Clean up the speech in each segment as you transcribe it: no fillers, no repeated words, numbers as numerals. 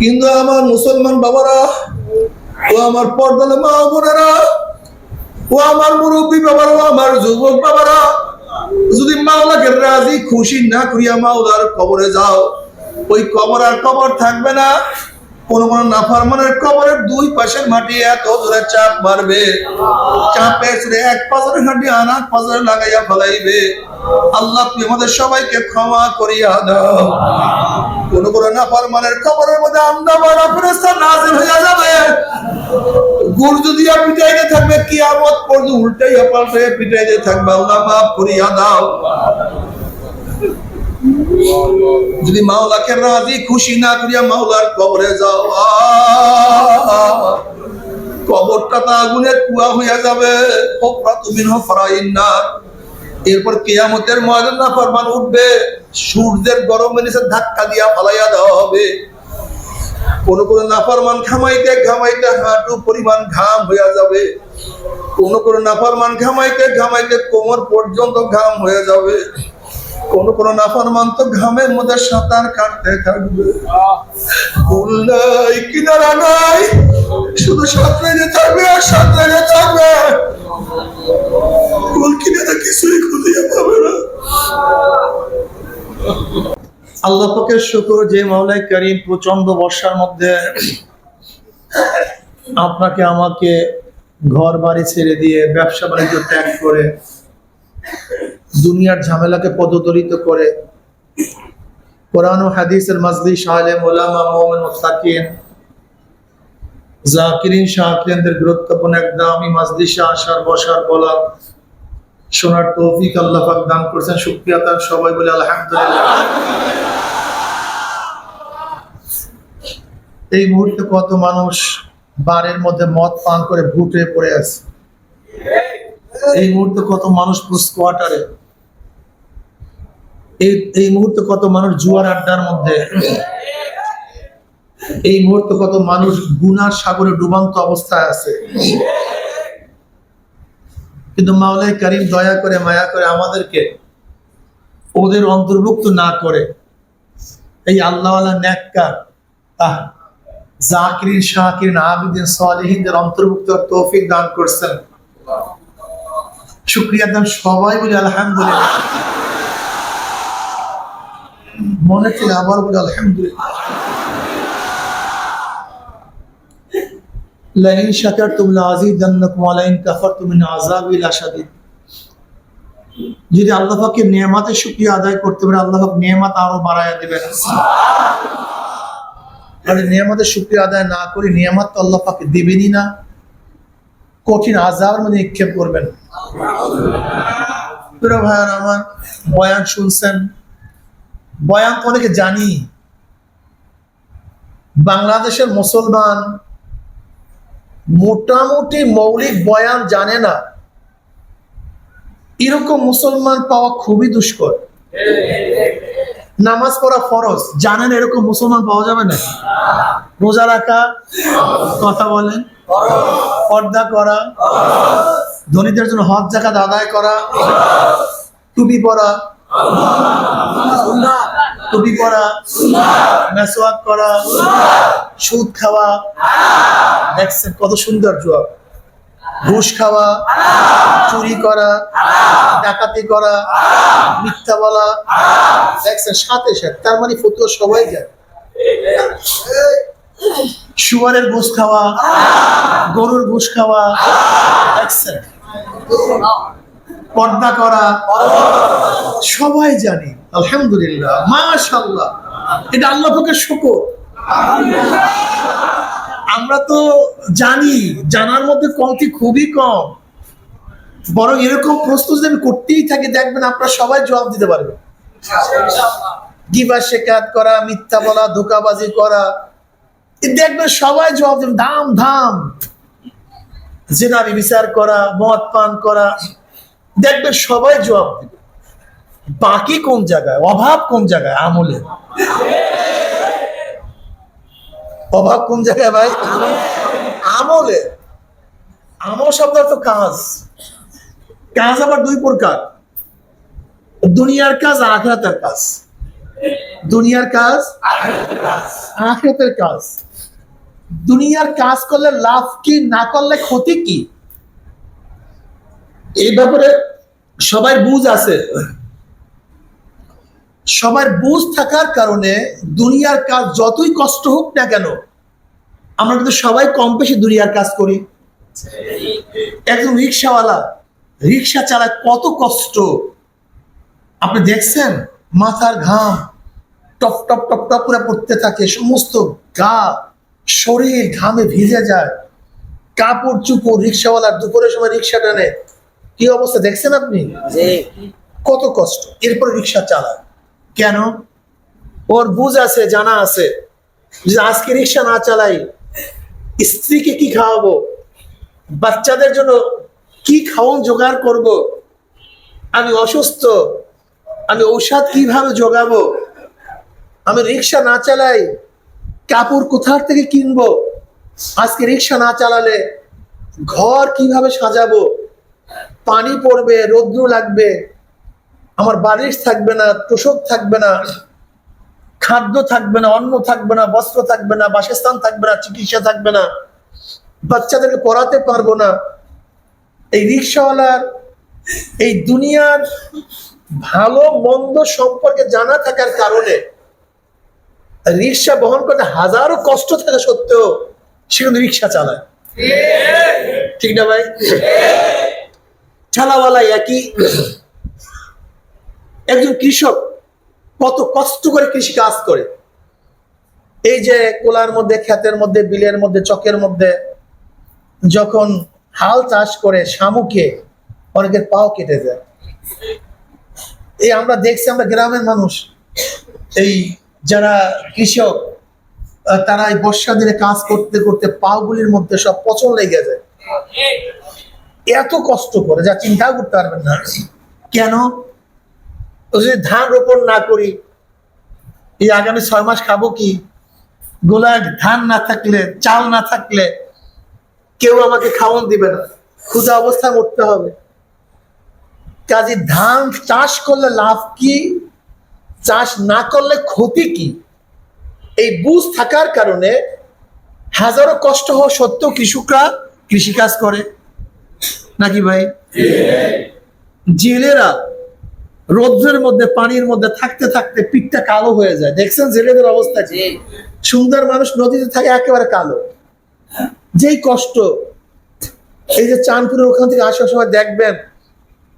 কিন্তু আমার মুসলমান বাবারা, ও আমার পর্দালে মা বোনেরা, ও আমার মুরব্বী বাবারা, ও আমার যুবক বাবারা, যদি মাওলাকে রাজি খুশি না করিয়া মাওলার কবরে যাও, ওই কবর আর কবর থাকবে না। কোন কোন নাফরমানের কবরের দুই পাশের মাটি এত জোরে চাপ মারবে, চাপে চড়ে এক পাজরের হাঁটি আনার পাজরে লাগাইয়া ফেলাইবে। আল্লাহ তুমি আমাদের সবাইকে ক্ষমা করিয়া দাও। কোন কোন নাফরমানের কবরের মধ্যে আমরা বড় ফেরেশতা নাযিল হইয়া যাবে, গুরজু দিয়া পিটাইতে থাকবে, কিয়ামত পর্যন্ত উল্টাইয়া পাল্টাইয়া পিটাইতে থাকবে। আল্লাহ মাফ করিয়া দাও। যদি মাওলাকে রাজি খুশি না করিয়া মাওলার কবরে যাও, কবরটা তা আগুনের কুয়া হইয়া যাবে। এরপর কিয়ামতের ময়দানে নাফরমান উঠবে, সূর্যের গরমের নিচে ধাক্কা দিয়া ফালাইয়া দেওয়া হবে। কোন কোন নাফরমান ঘামাইতে ঘামাইতে হাঁটু পরিমাণ ঘাম হইয়া যাবে, কোন কোন নাফরমান ঘামাইতে ঘামাইতে কোমর পর্যন্ত ঘাম হয়ে যাবে, কোন কোন নাফরমান তো ঘামের মধ্যে সাঁতার কাটতে থাকবে। কুল নাই, কিনারা নাই, শুধু সাঁতরে থাকবে আর সাঁতরে থাকবে। কুল কিনারা কিছুই খুঁজিয়া পাবে না। আল্লাহ পাকের শুকর যে মাওলাই কারীম প্রচন্ড বর্ষার মধ্যে আপনাকে আমাকে ঘর বাড়ি ছেড়ে দিয়ে ব্যবসা বাণিজ্য ত্যাগ করে দুনিয়ার ঝামেলাকে পদদলিত করে কোরআন ও হাদিসের মাজলিস আলেম ওলামা মুমিন মুত্তাকিন জাকিরিন শাকিরিনদের গুরুত্বপূর্ণ এক দামি মাজলিসে আসার বসার বলা শোনার তৌফিক আল্লাহ পাক দান করেছেন। শুকরিয়া তার সবাই বলে আলহামদুলিল্লাহ। এই মুহূর্তে কত মানুষ বারের মধ্যে মদ পান করে ভুটে পড়ে আছে। এই মুহূর্তে কত মানুষ পোস্ট কোয়ার্টারে, এই মুহূর্তে কত মানুষ জুয়ার আড্ডার মধ্যে, এই মুহূর্তে কত মানুষ গুনার সাগরে ডুবান্ত অবস্থায় আছে। কিন্তু মাওলাই কারীম দয়া করে মায়া করে আমাদেরকে ওদের অন্তর্ভুক্ত না করে এই আল্লাহওয়ালা নেককার জাকিরিন শাকিরিন আবিদিন সালেহিনদের অন্তর্ভুক্ত তৌফিক দান করছেন। শুকরিয়া দান সবাই বলে আলহামদুলিল্লাহ। মনে থেকে আবার বলে আলহামদুলিল্লাহ। লাইন শাকারতুম লাযিদান্নাকুম ওয়া লাইন কাফারতুম মিন আযাবি লাশাদীদ। যদি আল্লাহ পাকের নিয়ামতের শুকরিয়া আদায় করতে পারে, আল্লাহ পাক নিয়ামত আরো বাড়ায়া দিবেন। আর নিয়ামতের শুকরিয়া আদায় না করি নিয়ামত তো আল্লাহ পাক দিবেনই না, কঠিন আযাবের মধ্যে নিক্ষেপ করবেন। প্রিয় ভাইরা আমার, বয়ান শুনছেন, বয়ান তো অনেকে জানি। বাংলাদেশের মুসলমান মোটামুটি মৌলিক বয়ান জানে না, এরকম মুসলমান পাওয়া খুবই দুষ্কর। নামাজ পড়া ফরজ জানেন, এরকম মুসলমান পাওয়া যাবে না। রোজা রাখা, কথা বলেন, পর্দা করা, ধনীদের জন্য হজ যাকাত আদায় করা, টুপি পরা, টুপি পরা, মেসওয়াক করা, সুদ খাওয়া, দেখছেন কত সুন্দর জবাব। ঘুষ খাওয়া, চুরি করা, ডাকাতি করা, মিথ্যা বলা, দেখছেন সাথে সাথে। তার মানে ফতুয়া সবাই যায়। শুয়ারের ঘুষ খাওয়া, গরুর ঘুষ খাওয়া, দেখছেন। পর্দা করা সবাই জানি, আলহামদুলিল্লাহ, মাশাআল্লাহ। এটা আল্লাহ পাকের শুকর। আমরা তো জানি, জানার মধ্যে কমতি খুবই কম। বরং এরকম প্রশ্ন যদি করতেই থাকে, দেখবেন আপনারা সবাই জবাব দিতে পারবেন। গিবত শিকায়ত করা, মিথ্যা বলা, ধোঁকাবাজি করা, দেখবেন সবাই জবাব দেবেন ধাম ধাম। জিনা বিচার করা, মদ পান করা, দেখবেন সবাই জবাব দিবে। বাকি কোন জায়গায়, অভাব কোন জায়গায়? আমলে অভাব কোন জায়গায় ভাই? আমলে। আমল শব্দ তো কাজ। কাজ আবার দুই প্রকার, দুনিয়ার কাজ আর আখিরাতের কাজ। দুনিয়ার কাজ আখিরাতের কাজ। দুনিয়ার কাজ করলে লাভ কি, না করলে ক্ষতি কি, এই ব্যাপারে সবার বুঝ আছে। সবার বুঝ থাকার কারণে দুনিয়ার কাজ যতই কষ্ট হোক না কেন, আমরা কিন্তু সবাই কম বেশি দুনিয়ার কাজ করি। একজন রিক্সাওয়ালা রিক্সা চালায়, কত কষ্ট আপনি দেখছেন, মাথার ঘাম টপ টপ টপ টপ করে পড়তে থাকে, সমস্ত গা শরীর ঘামে ভিজে যায়, কাপড় চুপড়। রিক্সাওয়ালার দুপুরের সময় রিক্সা টানে, কি অবস্থা দেখছেন আপনি, কত কষ্ট। এরপরে রিক্সা চালায় কেন? ওর বুঝ আছে, জানা আছে যে আজকে রিক্সা না চালাই স্ত্রীকে কি খাওয়াবো, বাচ্চাদের জন্য কি খাওয়ান জোগাড় করব, আমি অসুস্থ, আমি ঔষধ কিভাবে জোগাবো, আমি রিক্সা না চালাই কাপড় কোথার থেকে কিনবো, আজকে রিক্সা না চালালে ঘর কিভাবে সাজাবো, পানি পড়বে, রৌদ্র লাগবে, আমার বালিশ থাকবে না, তোষক থাকবে না, খাদ্য থাকবে না, অন্ন থাকবে না, বস্ত্র থাকবে না, বাসস্থান থাকবে না, চিকিৎসা থাকবে না, বাচ্চাদেরকে পড়াতে পারবো না। এই রিক্সাওয়ালার এই দুনিয়ার ভালো মন্দ সম্পর্কে জানা থাকার কারণে রিক্সা বহন করতে হাজারো কষ্ট থাকা সত্ত্বেও সে কিন্তু রিক্সা চালায়, ঠিক না ভাই? ঠেলাওয়ালা একই। একজন কৃষক কত কষ্ট করে কৃষি কাজ করে, এই যে কোলার মধ্যে, ক্ষেতের মধ্যে, বিলের মধ্যে, চকের মধ্যে যখন হাল চাষ করে, শামুকে অনেকের পাও কেটে যায়। এই আমরা দেখছি, আমরা গ্রামের মানুষ, এই যারা কৃষক তারা এই বর্ষা দিনে কাজ করতে করতে পাগুলির মধ্যে সব পচন লেগে যায়, এত কষ্ট করে যা চিন্তা করতে পারবেন না। কেন? যদি ধান রোপণ না করি, এই আগামী 6 মাস খাবো কি? গোলায় ধান না থাকলে, চাল না থাকলে কেউ আমাকে খাওয়ান দিবে না, ক্ষুধা অবস্থায় মরতে হবে। কাজে ধান চাষ করলে লাভ কি, চাষ না করলে ক্ষতি কি, এই বুঝ থাকার কারণে হাজারো কষ্ট হওয়া সত্ত্বেও কৃষকরা কৃষিকাজ করে, নাকি ভাই? জেলেরা রৌদ্রের মধ্যে, পানির মধ্যে থাকতে থাকতে পিঠটা কালো হয়ে যায়, দেখছেন জেলেদের অবস্থা কি? সুন্দর মানুষ নদীতে থাকে একেবারে কালো, যেই কষ্ট। এই যে চাঁদপুরের ওখান থেকে আসার সময় দেখবেন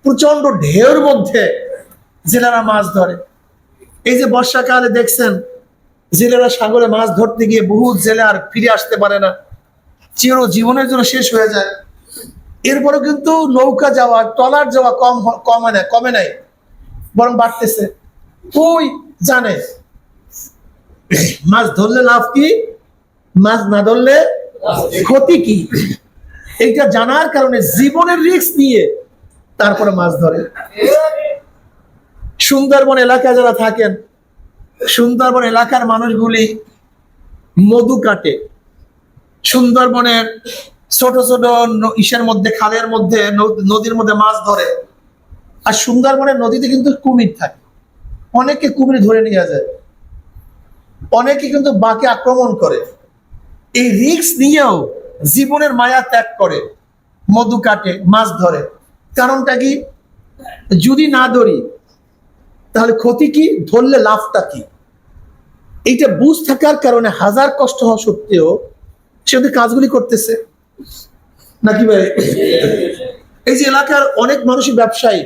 প্রচন্ড ঢেউর মধ্যে জেলেরা মাছ ধরে। এই যে বর্ষাকালে দেখছেন জেলেরা সাগরে মাছ ধরতে গিয়ে বহু জেলে আর ফিরে আসতে পারে না, চির জীবনের জন্য শেষ হয়ে যায়। এরপরে কিন্তু নৌকা যাওয়া, ট্রলার যাওয়া কমে নাই, বরং বাড়তেছে। কই জানে মাছ ধরলে লাভ কি, মাছ না ধরলে ক্ষতি কি, এইটা জানার কারণে জীবনের রিস্ক নিয়ে তারপরে মাছ ধরে। সুন্দরবন এলাকায় যারা থাকেন, সুন্দরবন এলাকার মানুষগুলি মধু কাটে, সুন্দরবনের ছোট ছোট ইসের মধ্যে, খালের মধ্যে, নদীর মধ্যে মাছ ধরে। আর সুন্দরবনের নদীতে কিন্তু কুমির থাকে, অনেকে কুমির ধরে নিয়ে যায়, অনেকে কিন্তু বাঘে আক্রমণ করে। এই রিস্ক নিয়েও জীবনের মায়া ত্যাগ করে, মধু কাটে, মাছ ধরে। কারণটা কি? যদি না ধরি তাহলে ক্ষতি কি, ধরলে লাভটা কি, এইটা বুঝ থাকার কারণে হাজার কষ্ট হওয়া সত্ত্বেও সে কাজগুলি করতেছে, নাকি ভাই? এই যে এলাকার অনেক মানুষই ব্যবসায়ী,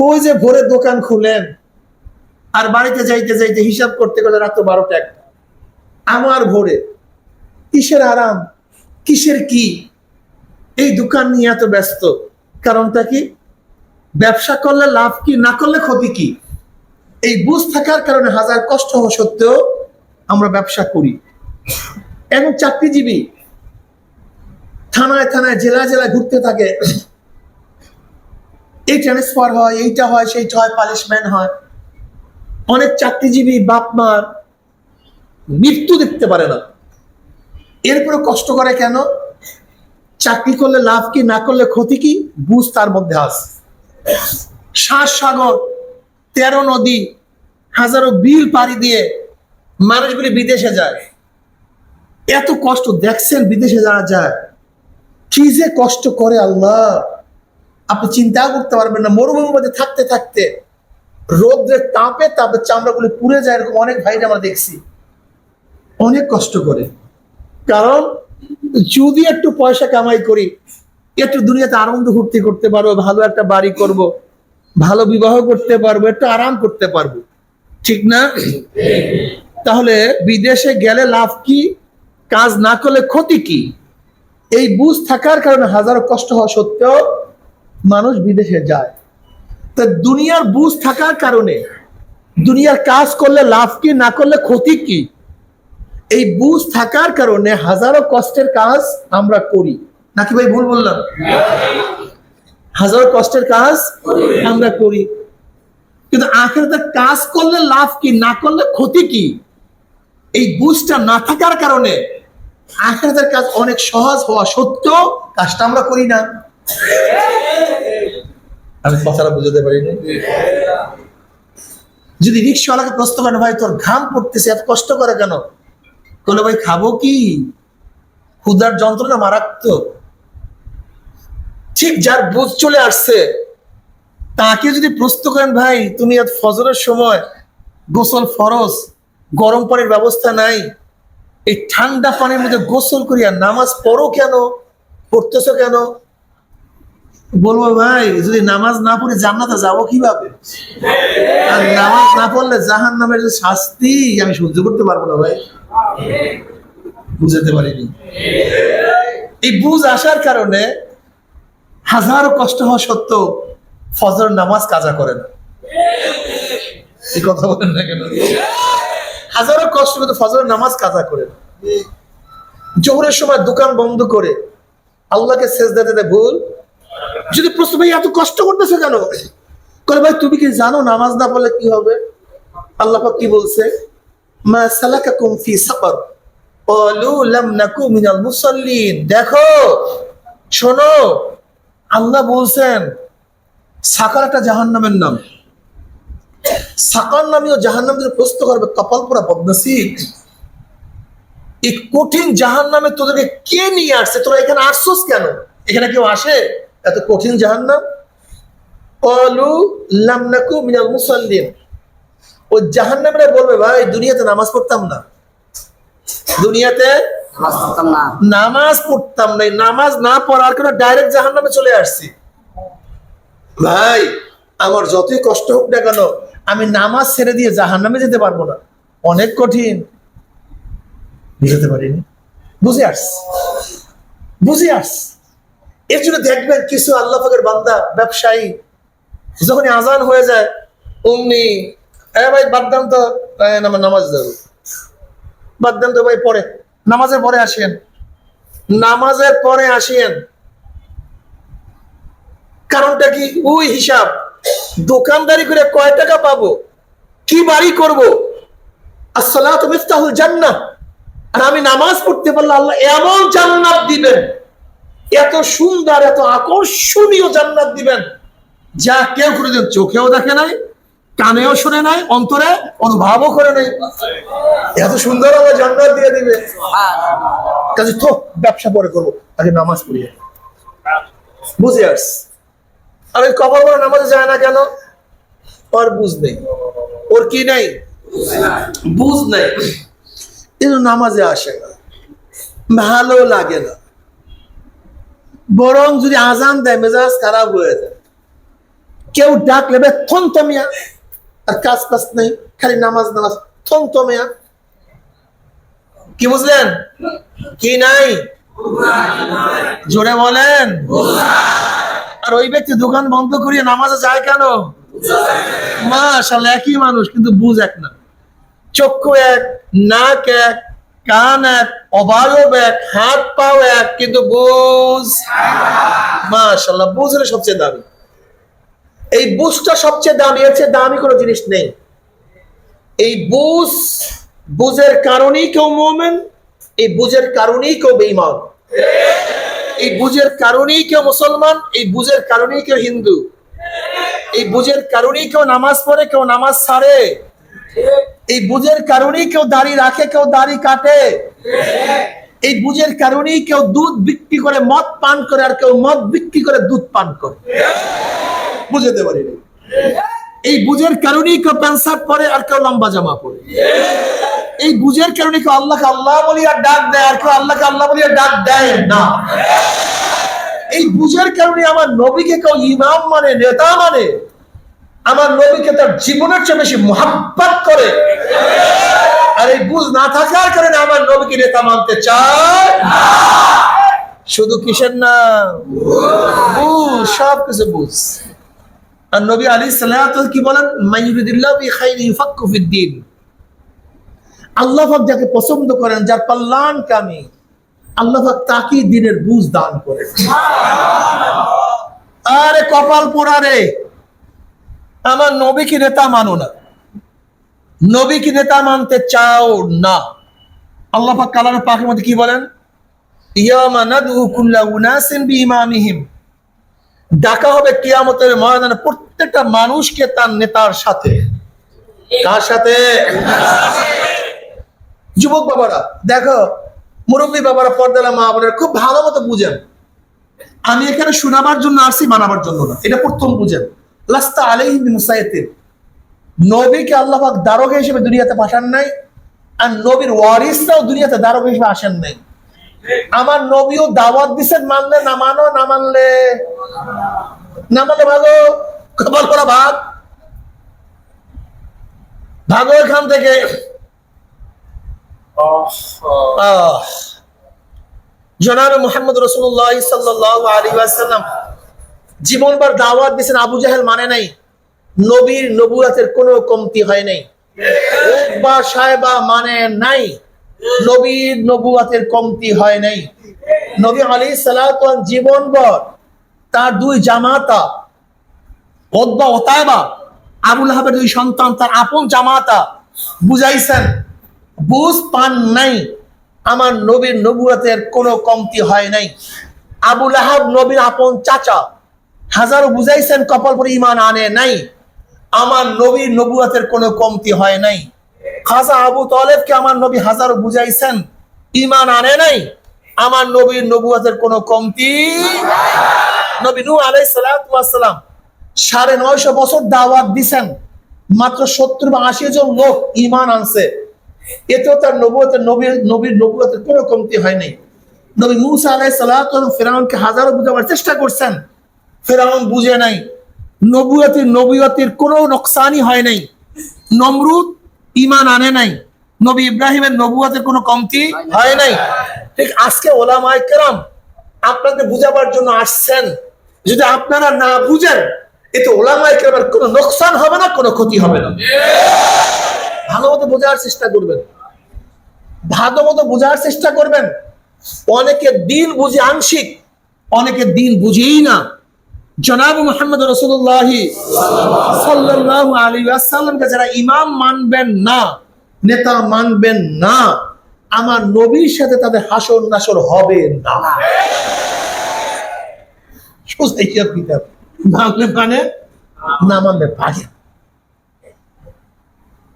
ওই যে ভোরে দোকান খুলেন আর বাড়িতে যাইতে যাইতে হিসাব করতে গেলে রাত 12টা 1টা, আমার ভোরে কিসের আরাম, কিসের কি, এই দোকান নিয়ে এত ব্যস্ত। কারণটা কি? ব্যবসা করলে লাভ কি, না করলে ক্ষতি কি, এই বুঝ থাকার কারণে হাজার কষ্ট হওয়া সত্ত্বেও আমরা ব্যবসা করি। এবং চাকরিজীবী থানায় থানায়, জেলায় জেলায় ঘুরতে থাকে, এই ট্রান্সফার হয়, এইটা হয়, সেইটা হয়, পানিশমেন্ট হয়। অনেক চাকরিজীবী বাপ মার মৃত্যু দেখতে পারে না, এরপরে কষ্ট করে কেন? চাকরি করলে লাভ কি, না করলে ক্ষতি কি, বুঝ তার মধ্যে আছে। 7 সাগর 13 নদী হাজারো বিল পাড়ি দিয়ে মানুষগুলি বিদেশে যায়। এত কষ্ট দেখছেন বিদেশে যারা যায়, কি যে কষ্ট করে আল্লাহ, আপনি চিন্তা করতে পারবেন না। মরুভূমির মধ্যে থাকতে থাকতে রোদ্রের তাপে তাপে চামড়াগুলি পুড়ে যায়, এরকম অনেক ভাইরা আমরা দেখছি। অনেক কষ্ট করে, কারণ যদি একটু পয়সা কামাই করি, একটু দুনিয়াতে আনন্দ ফুর্তি করতে পারবো, ভালো একটা বাড়ি করব, ভালো বিবাহ করতে পারবো, একটু আরাম করতে পারবো, ঠিক না? তাহলে বিদেশে গেলে লাভ কি, কাজ না করলে ক্ষতি কি? এই বুঝ থাকার কারণে হাজারো কষ্ট হওয়া সত্ত্বেও মানুষ বিদেশে যায়। তো দুনিয়ার বুঝ থাকার কারণে দুনিয়ার কাজ করলে লাভ কি, না করলে ক্ষতি কি, এই বুঝ থাকার কারণে হাজারো কষ্টের কাজ আমরা করি। নাকি ভাই ভুল বললাম? হাজারো কষ্টের কাজ আমরা করি, কিন্তু আখিরাতে কাজ করলে লাভ কি, না করলে ক্ষতি কি, এই বুঝটা না থাকার কারণে আখিরাতের কাজ অনেক সহজ হওয়া সত্ত্বেও কাজটা আমরা করি না। আমি কথাটা বুঝতে পারিনি। যদি রিক্সাওয়ালাকে প্রশ্ন করেন, ভাই তোর ঘাম পড়তেছে, এত কষ্ট করে কেন? বলে, ভাই খাবো কি, ক্ষুধার যন্ত্রণা মারাত্মক। ঠিক যার বুঝ চলে আসছে তাকে যদি প্রশ্ন করেন, ভাই তুমি ফজরের সময় গোসল ফরজ, গরম পানির ব্যবস্থা নাই, এই ঠান্ডা পানির মধ্যে গোসল করিয়া নামাজ পড়ো কেন, পড়তেছো কেন? বলবো, ভাই যদি নামাজ না পড়ে জান্নাতে যাবো কিভাবে? আর নামাজ না পড়লে জাহান্নামের যে শাস্তি আমি সহ্য করতে পারবো না। ভাই বুঝতে পারিনি। এই বুঝ আসার কারণে হাজারো কষ্ট হওয়া সত্ত্বেও ফজর নামাজ কাজা করে না। এই কথা বলেন না কেন? হাজারো কষ্ট কিন্তু ফজর নামাজ কাজা করে না। জোহরের সময় দোকান বন্ধ করে আল্লাহকে সেজদা দিতে ভুল। যদি প্রশ্ন, ভাই এত কষ্ট করতেছে কেন? বলে, ভাই তুমি কি জানো নামাজ না পড়লে কি হবে? আল্লাহ পাক কি বলছে? মা সালাকাকুম ফি সাকার ক্বালু লাম নাকু মিনাল মুসাল্লিন। দেখো, শোনো, আল্লাহ বলছেন সাকার একটা জাহান্নামের নাম। সাকার নামীয় জাহান্নামে প্রশ্ন করবে, কপাল পোড়া বদনসিব, এই কঠিন জাহান্নামে তোদেরকে কে নিয়ে আসছে? তোরা এখানে আসছোস কেন? এখানে কেউ আসে এত কঠিন জাহান্নাম? ক্বালু লাম নাকু মিনাল মুসাল্লিন। ও জাহান্নামীরা বলবে, ভাই দুনিয়াতে নামাজ পড়তাম না, দুনিয়াতে নামাজ পড়তাম না, নামাজ না পড়ার কারণে ডাইরেক্ট জাহান্নামে চলে আসছি। ভাই আমার যতই কষ্ট হোক না কেন, আমি নামাজ ছেড়ে দিয়ে জাহান্নামে যেতে পারবো না, অনেক কঠিন। বুঝতে পারিনি? বুঝে আস। এর জন্য দেখবেন কিছু আল্লাহ পাকের বান্দা, ব্যবসায়ী, যখন আজান হয়ে যায় অমনি, ভাই বাদ দেন তো, নামাজ যাবো, বাদ দেন তো ভাই, পরে নামাজের পরে আসেন। কারণটা কি? ওই হিসাব, দোকানদারি করে কয় টাকা পাবো, কি বাড়ি করবো, আসসালাতু মিফতাহুল জান্নাহ, আর আমি নামাজ পড়তে পারলে আল্লাহ এমন জান্নাত দিবেন, এত সুন্দর এত আকর্ষণীয় জান্নাত দিবেন যা কেউ কোনোদিন চোখেও দেখে নাই, কানেও শুনে নাই, অন্তরে অনুভবও করে নাই। এত সুন্দর আল্লাহ জান্নাত দিয়ে দিবে। কাজে তো ব্যবসা পরে করবো, আগে নামাজ পড়িয়ে। বুঝে আস। আর ওই কপাল পরে নামাজে যায় না কেন? ওর বুঝ নেই, ওর কি নাই, বুঝ নেই, কিন্তু নামাজে আসে না, ভালো লাগে না। বরং যদি আজান দেয় মেজাজ খারাপ হয়ে যায়, কেউ ডাকলে থমথমিয়া, আর কাজ নেই, খালি নামাজ থমথমিয়া। কি বুঝলেন? কি নাই? জোরে বলেন। আর ওই ব্যক্তি দোকান বন্ধ করিয়ে নামাজে যায় কেন? মাশাআল্লাহ, একই মানুষ কিন্তু বুঝ এক না। চক্ষু এক, নাক এক, কান এক, অবয়ব এক, হাত পাও এক, কিন্তু বুঝ। মাশাআল্লাহ, বুঝ হলো সবচেয়ে দামি। এই বুঝটা সবচেয়ে দামি, এর চেয়ে দামি কোনো জিনিস নেই। এই বুঝের কারণেই কেউ মুমিন, এই বুঝের কারণেই কেউ বেঈমান, এই বুঝের কারণেই কেউ মুসলমান, এই বুঝের কারণেই কেউ হিন্দু, এই বুঝের কারণেই কেউ নামাজ পড়ে, কেউ নামাজ ছাড়ে, এই বুঝের কারণেই কেউ দাড়ি রাখে, কেউ দাড়ি কাটে। এই বুঝের কারণেই কেউ দুধ বিক্রি করে মদ পান করে, আর কেউ মদ বিক্রি করে দুধ পান করে। বুঝতে পারি না। এই বুঝের কারণেই কেউ প্যান্ট শার্ট পরে, আর কেউ লম্বা জামা পরে। এই বুঝের কারণে কেউ আল্লাহকে আল্লাহ বলি আর ডাক দেয়, আর কেউ আল্লাহকে আল্লাহ বলি আর ডাক দেয় না। এই বুঝের কারণে আমার নবীকে কেউ ইমাম মানে, নেতা মানে, আমার নবীকে তার জীবনের চেয়ে বেশি মুহাব্বত করে। আর এই বুঝ না থাকার কারণে আমার নবীকে নেতা মানতে চায় না। শুধু কিসের না, বুঝ, সব কিছু বুঝ। আর নবী আলাইহিস সালাত কি বলেন, মাইয়ুরিদিল্লাহু বিখাইরি ইউফাক্কিহু ফিদ্দীন। আল্লাহ পাক যাকে পছন্দ করেন, যার কল্যাণ কামী, আল্লাহ পাক তাকে দ্বীনের বুঝ দান করেন। আরে কপাল পোড়া রে, আমার নবীকে নেতা মানো না, নবীকে নেতা মানতে চাও না। আল্লাহ পাক কালামে পাকের মধ্যে কি বলেন, ইয়ামা নাদউ কুল্লা উনাসিন বিইমামিহিম। ডাকা হবে কিয়ামতের ময়দানে প্রত্যেকটা মানুষকে তার নেতার সাথে। কার সাথে? যুবক বাবারা দেখো, মুরব্বী বাবারা, পর্দালা মা বোনেরা খুব ভালো মতো বুঝেন। আমি এখানে শোনাবার জন্য আসছি, মানাবার জন্য না। এটা প্রথম বুঝেন। লাস্তা আলাইহিম বিমুসাইতির। নবীকে আল্লাহ পাক দারোগা হিসেবে দুনিয়াতে পাঠান নাই, আর নবীর ওয়ারিসরাও দুনিয়াতে দারোগা হিসেবে আসেন নাই। আমার নবীও দাওয়াত দিচ্ছেন, মানলে না মানো, না মানলে ভালো, কপাল করা ভাগ ভাগো এখান থেকে। জনাবে মুহাম্মদ রাসূলুল্লাহ সাল্লাল্লাহু আলাইহি ওয়াসাল্লাম জীবনভর দাওয়াত দিয়েছেন, আবু জাহেল মানে নাই। নবীর নবুয়তের কোনো কমতি হয় নাই। উতবা সায়বা মানে নাই, নবীর নবুয়তের কমতি হয় নাই। নবী আলাইহিস সালাতু ওয়াস জীবনভর তার দুই জামাতা উতবা ও তায়বা, আবু লাহাবের দুই সন্তান, তার আপন জামাতা বুঝাইছেন, বুঝ পান নাই। আমার নবীর নবুয়তের কোনো কমতি হয় নাই। আবু লাহাব নবীর আপন চাচা, হাজারো বুঝাইছেন, কপাল পরে ঈমান আনে নাই। আমার নবীর নবুয়তের কোনো কমতি হয় নাই। খাজা আবু তালেবকে আমার নবী হাজারো বুঝাইছেন, ঈমান আনে নাই। আমার নবীর নবুয়তের কোনো কমতি। নবী নূহ আলাইহিস সালাতু ওয়াস সালাম 950 বছর দাওয়াত দিছেন, মাত্র 70 বা 80 জন লোক ঈমান আনছে। এতেও তার নবীর নবুয়তের কোনো কমতি হয় নাই। নবী মূসা আলাইহিস সালাতু ওয়াস সালাম ফিরআউনকে হাজারো বুঝাবার চেষ্টা করছেন, ফিরআউন বুঝে নাই। নবুয়তের কোনো নোকসানই হয় নাই। নমরুদ ঈমান আনে নাই। নবী ইব্রাহিমের নবুয়তের কোনো কমতি হয় নাই। ঠিক আজকে ওলামায়ে কেরাম আপনাদের বুঝাবার জন্য আসছেন। যদি আপনারা না বুঝেন, এতে ওলামায়ে কেরামের কোনো নোকসান হবে না, কোনো ক্ষতি হবে না। ভালো মতো বোঝার চেষ্টা করবেন, ভালো মতো বোঝার চেষ্টা করবেন। অনেকে দিন বুঝে আংশিক, অনেকে দিন বুঝেই না। জনাব মুহাম্মদ রাসূলুল্লাহ সাল্লাল্লাহু আলাইহি ওয়াসাল্লামকে যারা ইমাম মানবেন না, নেতা মানবেন না, আমার নবীর সাথে তাদের হাসর নাসর হবে না। মানলে মানে, না মানলে ভাগে।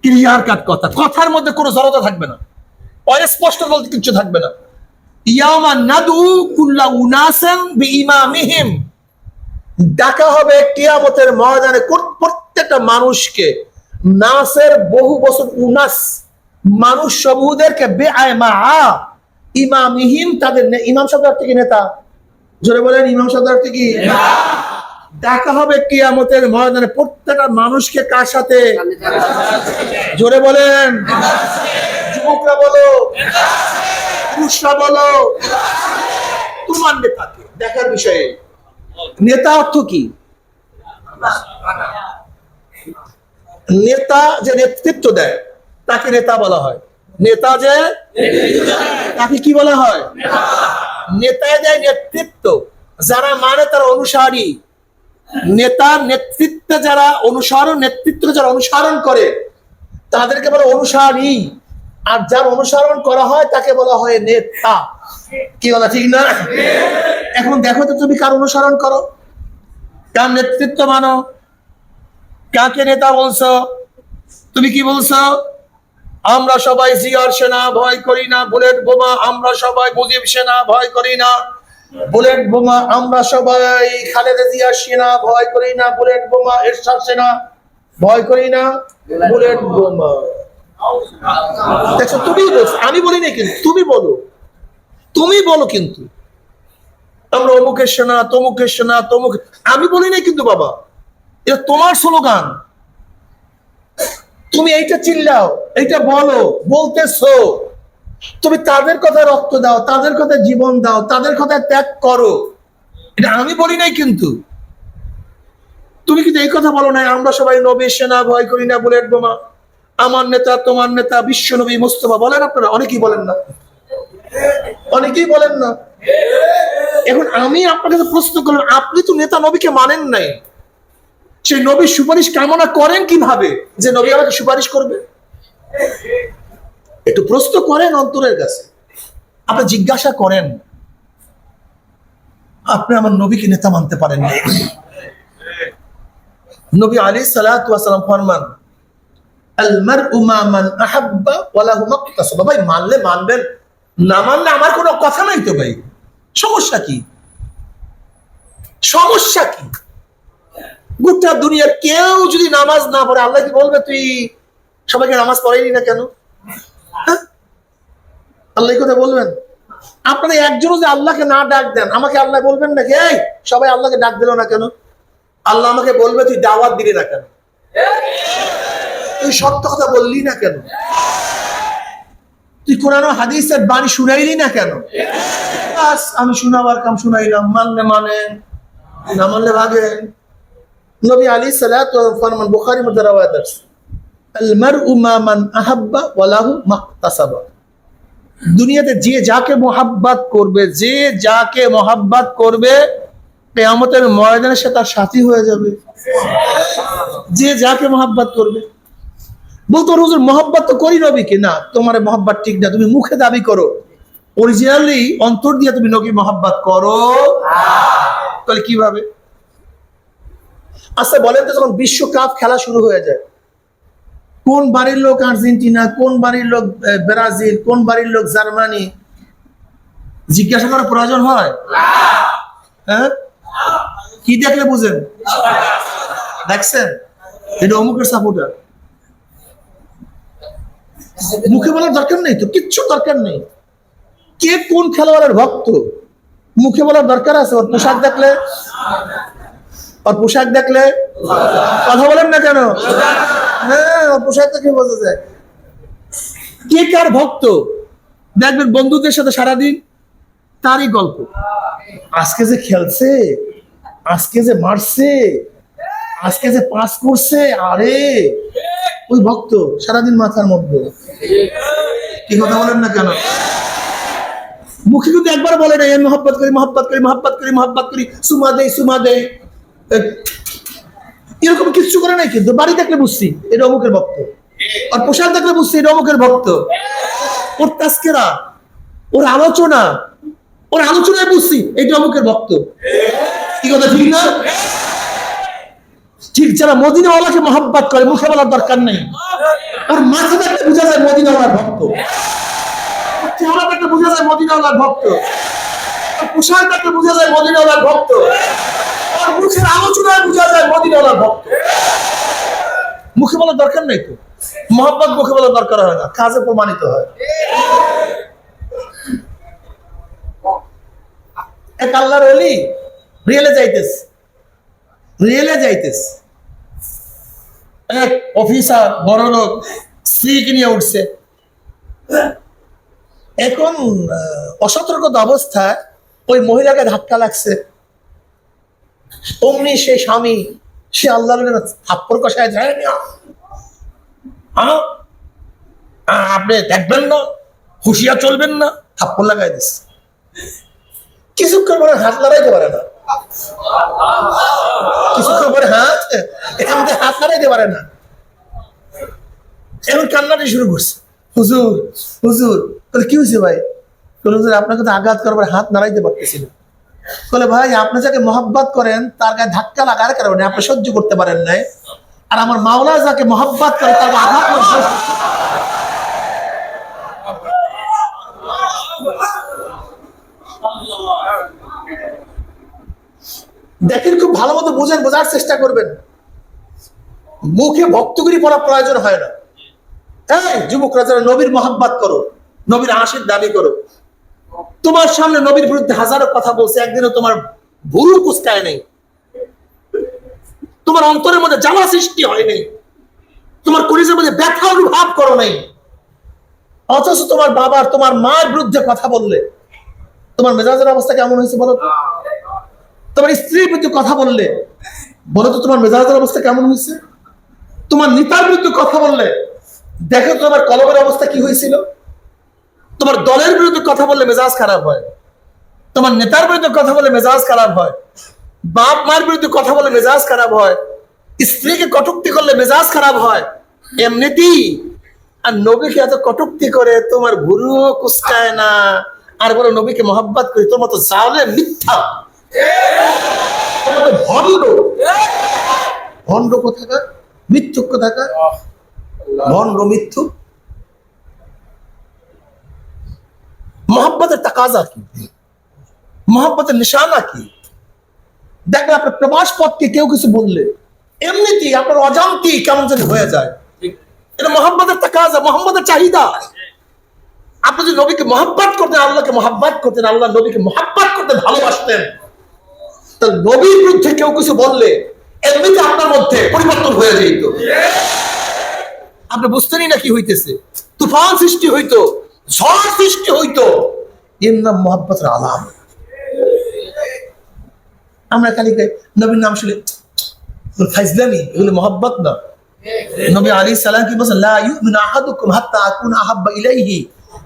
ক্লিয়ার কাট কথা, কথার মধ্যে কোনো জড়তা থাকবে না, অস্পষ্ট বলতে কিছু থাকবে না। ইয়ামা নাদউ কুল্লা উনাসিন বিইমামিহিম। ডাকা হবে কিয়ামতের ময়দানে প্রত্যেকটা মানুষকে। নাসের বহু বছর, উনাস মানুষ সমূহদেরকে, বেআইমা ইমামিহিম তাদের। ইমাম শব্দ অর্থ কি? নেতা। জোরে বলেন, ইমাম শব্দ অর্থ কি? ডাকা হবে কিয়ামতের ময়দানে প্রত্যেকটা মানুষকে। কার সাথে? জোরে বলেন, যুবকরা বলো, পুরুষরা বলো, তোমার নেতাকে দেখার বিষয়ে। নেতা অর্থ কি? নেতা যে নেতৃত্ব দেয় তাকে নেতা বলা হয়। নেতা যে তাকে কি বলা হয়? নেতা দেয় নেতৃত্ব, যারা মানে তার অনুসারী। নেতার নেতৃত্বে যারা নেতৃত্ব যারা অনুসরণ করে তাদেরকে বলে অনুসারী। আর যার অনুসরণ করা হয় তাকে বলা হয় নেতা। কি বলা ঠিক না? এখন দেখো তো, তুমি কার অনুসরণ করো, কার নেতৃত্ব মানো, কাকে নেতা বলছো? তুমি কি বলছো? আমরা সবাই জিয়ার সেনা ভয় করি না, বুলেট বোমা আমরা সবাই মুজিব সেনা ভয় করি না, বুলেট বোমা আমরা সবাই খালেদা জিয়ার সেনা ভয় করি না, বুলেট বোমা এরশাদ সেনা ভয় করি না, বুলেট বোমা। দেখো তুমি বলছো, আমি বলি না, কিন্তু তুমি বলো কিন্তু আমরা অমুকের সেনা, তমুকের সেনা, তমুক, আমি বলি না কিন্তু বাবা, এটা তোমার স্লোগান। তুমি এইটা চিল্লাও, এইটা বলো, বলতেছো, তুমি তাদের কথা রক্ত দাও, তাদের কথা জীবন দাও, তাদের কথা ত্যাগ করো, এটা আমি বলি নাই কিন্তু। তুমি কিন্তু এই কথা বলো নাই আমরা সবাই নবীর সেনা ভয় করি না, বুলেট বোমা আমার নেতা তোমার নেতা বিশ্ব নবী মুস্তফা বলেন আপনারা? অনেকেই বলেন না, অনেকেই বলেন না। এখন আমি আপনার কাছে প্রশ্ন করলাম, আপনি তো নেতা নবীকে মানেন নাই, সেই নবীর সুপারিশ কামনা করেন কিভাবে যে নবী আমাকে সুপারিশ করবে? একটু প্রশ্ন করেন অন্তরের কাছে, আপনি জিজ্ঞাসা করেন, আপনি আমার নবীকে নেতা মানতে পারেন না। নবী আলাইহিস সালাতু ওয়াস সালাম ফরমান, আল মারউ মা মান আহাব্বা ওয়া লাহু মাকতাসাবা। ভাই মানলে মানবেন, না মানলে আমার কোনো কথা নাই তো ভাই, সমস্যা কি? সমস্যা কি? গোটা দুনিয়ার কেউ যদি নামাজ না পড়ে, আল্লাহ কি বলবে তুই সবাইকে নামাজ পড়াইনি না কেন? হ্যাঁ, আল্লাহ কথা বলবেন? আপনারা একজনও যে আল্লাহকে না ডাক দেন, আমাকে আল্লাহ বলবেন নাকি এই সবাই আল্লাহকে ডাক দিল না কেন? আল্লাহ আমাকে বলবে তুই দাওয়াত দিলি না কেন, তুই সত্য কথা বললি না কেন, তুই কোরআন ও হাদিসের বাণী শুনাইলি না কেন? আমি শোনাবার কাম শুনাইলাম, মানলে মানেন, না মানলে ভাগেন। নবী আলাইহিস সালাতু ওয়াস সালাম ফরমান, বুখারীর মধ্যে রওয়ায়াত আছে, আল মারউ মা মান আহাব্বা ওয়া লাহু মাকতাসাবা। দুনিয়াতে যে যাকে মোহাব্বত করবে, যে যাকে মোহাব্বত করবে, কিয়ামতের ময়দানে সে তার সাথী হয়ে যাবে। যে যাকে মোহাব্বত করবে। বলতো হুজুর মোহাব্বত তো করি নবীকে, না তোমার মোহাব্বত ঠিক না, তুমি মুখে দাবি করো, অরিজিনালি অন্তর দিয়ে তুমি নবী মোহাব্বত করো, তাহলে কিভাবে? আচ্ছা বলেন তো, যখন বিশ্বকাপ খেলা শুরু হয়ে যায়, কোন বাড়ির লোক আর্জেন্টিনা, কোন বাড়ির লোক ব্রাজিল, কোন বাড়ির লোক জার্মানি, জিজ্ঞাসা করার প্রয়োজন হয়? হ্যাঁ, কি দেখলে বুঝেন? দেখছেন এটা অমুকের সাপোর্টার, মুখে বলার দরকার নেই তো, কিচ্ছু দরকার নেই। কে কোন খেলোয়াড়ের ভক্ত মুখে বলার দরকার আছে? ওর পোশাক দেখলে, ওর পোশাক দেখলে কথা বলেন না কেন? হ্যাঁ, ওর পোশাক দেখে বোঝা যায় কে কার ভক্ত। দেখবেন বন্ধুদের সাথে সারাদিন তারই গল্প, আজকে যে খেলছে, আজকে যে মারছে, আজকে যে পাস করছে, আরে ওই ভক্ত সারাদিন মাথার মধ্যে। কি কথা বলেন না কেন? মুখে কিন্তু একবার বলে না আমি মহব্বত করি, মহব্বত করি, মহব্বত করি, মহব্বত করি, সুমা দেই, সুমা দেই, এরকম কিছু করে নাই। কিন্তু বাড়ি দেখলে বুঝছি এটা অমুকের ভক্ত, আর পোশাক দেখলে বুঝছি এটা অমুকের ভক্ত, ওর তাস্কেরা, ওর আলোচনা, ওর আলোচনায় বুঝছি এটা অমুকের ভক্ত। কি কথা ঠিক না? ঠিক যারা মদিনাওয়ালাকে মহব্বত করে, মুখে বলার দরকার নেই, আর মাথা দেখলে বোঝা যায় মদিনাওয়ালার ভক্ত, চেহারা দেখলে বোঝা যায় মদিনাওয়ালার ভক্ত, পোশাক দেখলে বোঝা যায় মদিনাওয়ালার ভক্ত, আর মুখের আলোচনায় বোঝা যায় মদিনাওয়ালার ভক্ত। মুখে বলার দরকার নেই তো, মহব্বত মুখে বলার দরকার হয় না, কাজে প্রমাণিত হয়। এক আল্লাহর ওলি রিয়েলে যাইতেছে, এক অফিসার বড় লোক স্ত্রীকে নিয়ে উঠছে। এখন অসতর্কতা অবস্থায় ওই মহিলাকে ধাক্কা লাগছে, অমনি সে স্বামী, সে আল্লাহর থাপ্পড় কষায় যায়, আপনি দেখবেন না, হুঁশিয়ার চলবেন না, থাপ্পড় লাগাই দিচ্ছে। কিছুক্ষণ পরে হাত লড়াইতে পারে না, কিছুক্ষণ পরে হাত লড়াইতে পারে না, এখন কান্নাটি শুরু করছে, হুজুর হুজুর। বলে কি হয়েছে ভাই? বলে হুজুর আপনাকে তো আঘাত করবার হাত নাড়াইতে পারতেছিল। বলে ভাই আপনি যাকে মহব্বত করেন তার গায়ে ধাক্কা লাগার কারণে আপনি সহ্য করতে পারেন নাই, আর আমার মাওলা যাকে মহব্বত করে তার আঘাত করবে। দেখেন, খুব ভালো মতো বুঝেন, বোঝার চেষ্টা করবেন। মুখে ভক্তগিরি পড়া প্রয়োজন হয় না। হ্যাঁ, যুবকরা যারা নবীর মহব্বত করো, নবীর আশির দাবি করো, তোমার সামনে নবীর বিরুদ্ধে হাজারো কথা বলছে, একদিনও তোমার ভুরু কুচকায় নেই, তোমার অন্তরের মধ্যে জ্বালা সৃষ্টি হয়নি, তোমার কলিজার মধ্যে ব্যথা অনুভব করো নাই। অথচ তোমার বাবার, তোমার মায়ের বিরুদ্ধে কথা বললে তোমার মেজাজের অবস্থা কেমন হয়েছে বলো তো? তোমার স্ত্রীর বিরুদ্ধে কথা বললে বলো তো তোমার মেজাজের অবস্থা কেমন হয়েছে? তোমার নেতার বিরুদ্ধে কথা বললে দেখো তোমার কলমের অবস্থা কি হয়েছিল। তোমার দলের বিরুদ্ধে কথা বললে মেজাজ খারাপ হয়, তোমার নেতার বিরুদ্ধে কথা বলে মেজাজ খারাপ হয়, বাপ মায়ের বিরুদ্ধে কথা বলে মেজাজ খারাপ হয়, স্ত্রীকে কটূক্তি করলে মেজাজ খারাপ হয়, এমনিতেই। আর নবীকে এত কটূক্তি করে তোমার ভুরুও কুচকায় না, আর বলো নবীকে মহব্বত করি। তোমার তো জালেম, মিথ্যা, ভণ্ড, ভণ্ড কোথাকার, মিথ্যুক কোথাকার, ভণ্ড মিথ্যুক। মহব্বতের তাকাজা কি, মহব্বতের নিশানা কি? দেখবেন আপনার প্রবাস পথকে কেউ কিছু বললে এমনিতেই আপনার অজান্তেই কেমন যেন হয়ে যায়। এটা মহব্বতের তাকাজা, মহব্বতের চাহিদা। আপনি যদি নবীকে মহব্বত করতেন, আল্লাহকে মহব্বত করতেন, আল্লাহ নবীকে মহব্বত করতে ভালোবাসতেন, তাহলে নবীর বিরুদ্ধে কেউ কিছু বললে এমনিতে আপনার মধ্যে পরিবর্তন হয়ে যেত। আপনি বুঝতেনই না কি হইতেছে, তুফান সৃষ্টি হইতো, ঝড় সৃষ্টি হইতো। এর নাম মহব্বতের আলাম। আমরা খালি নবীর নাম শুনে ফাইজলামি, এগুলো মহব্বত না। নবী আলাইহিস সালাম কি বলেন, লা ইউমিনু আহাদুকুম হাত্তা আকুনা আহাব্বা ইলাইহি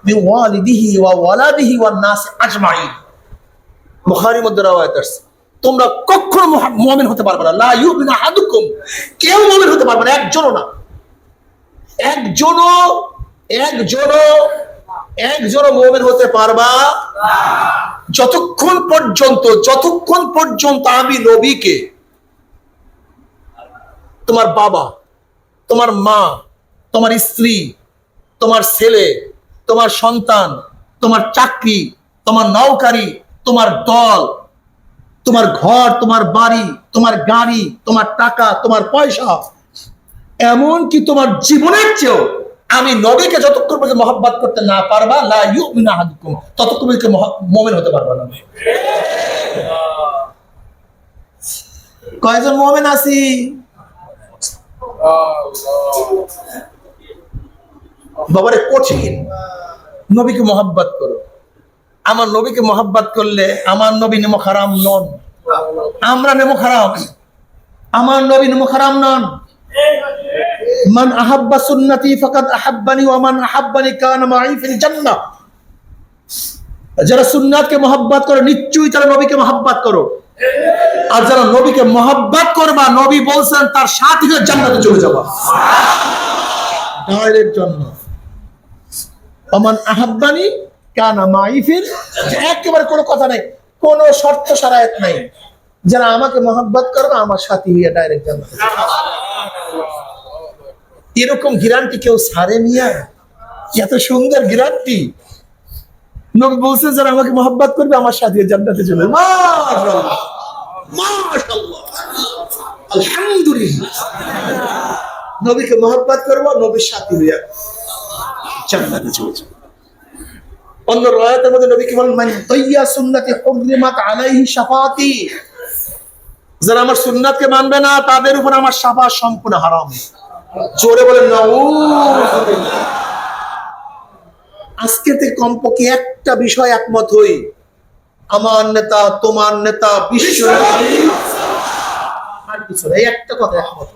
মিন ওয়ালিদিহি ওয়া ওয়ালাদিহি ওয়ান নাস আজমাইন। বুখারীর মধ্যে রওয়ায়াত আছে, তোমরা কখনো মুমিন হতে পারবে না। লা ইউমিনু আহাদুকুম, কেউ মুমিন হতে পারবে না, একজনও না, একজনও মুমিন হতে পারবা যতক্ষণ পর্যন্ত আমি নবীকে, তোমার বাবা, তোমার মা, তোমার স্ত্রী, তোমার ছেলে, তোমার সন্তান, তোমার চাকরি, তোমার নৌকারি, তোমার দল, তোমার ঘর, তোমার বাড়ি, তোমার গাড়ি, তোমার টাকা, তোমার পয়সা, এমনকি তোমার জীবনের চেয়েও আমি নবীকে যতক্ষণ পর্যন্ত মহব্বত করতে না পারবা, লা ইউমিনু আহাদুকুম, ততক্ষণ মুমিন হতে পারবা না। কয়জন মুমিন আছি? বাবারে কঠিন। নবীকে মহব্বত করো। আমার নবীকে মহব্বত করলে আমার নবী নেমো হারাম নন, আমরা নেমো হারাম। আমার নবী নেমো হারাম নন। মান আহাব্বা সুন্নতি ফাকাদ আহাব্বানি ওয়া মান আহাব্বানি কানা মাই ফিল জান্নাহ। যারা সুন্নাতকে মহব্বত করে নিশ্চয়ই তারা নবীকে মহব্বত করো। আর যারা নবীকে মহব্বত করবা, নবী বলছেন তার সাথে জান্নাতে চলে যাবা, ডাইরেক্ট জান্নাত। ওমান আহাব্বানি কানা মাই ফিল, একেবারে কোনো কথা নাই, কোনো শর্ত শরায়েত নাই। যারা আমাকে মহব্বত করবে আমার সাথী হইয়া ডাইরেক্ট জান্নাতে। এরকম গ্যারান্টি কেউ ছাড়ে মিয়া? এত সুন্দর গ্যারান্টি নবী বলছেন, যারা আমাকে মহব্বত করবে আমার সাথে জান্নাতে চলে। মাশাআল্লাহ, মাশাআল্লাহ, আলহামদুলিল্লাহ। নবীকে মহব্বত করবো, নবীর সাথী হইয়া জান্নাতে চলে যাবে। অন্য রায়াতের মধ্যে নবী কি বলেন, মান তাইয়া সুন্নতি হুররিমাত আলাইহি শাফাতি। যারা আমার সুন্নাতকে মানবে না তাদের উপর আমার শাফাত সম্পূর্ণ হারাম। জোরে বলেন নাউযুবিল্লাহ। আজকে থেকে কমপক্ষে একটা বিষয় একমত হই, আমার নেতা, তোমার নেতা, বিশ্ব আর কিছু না, এই একটা কথা একমত।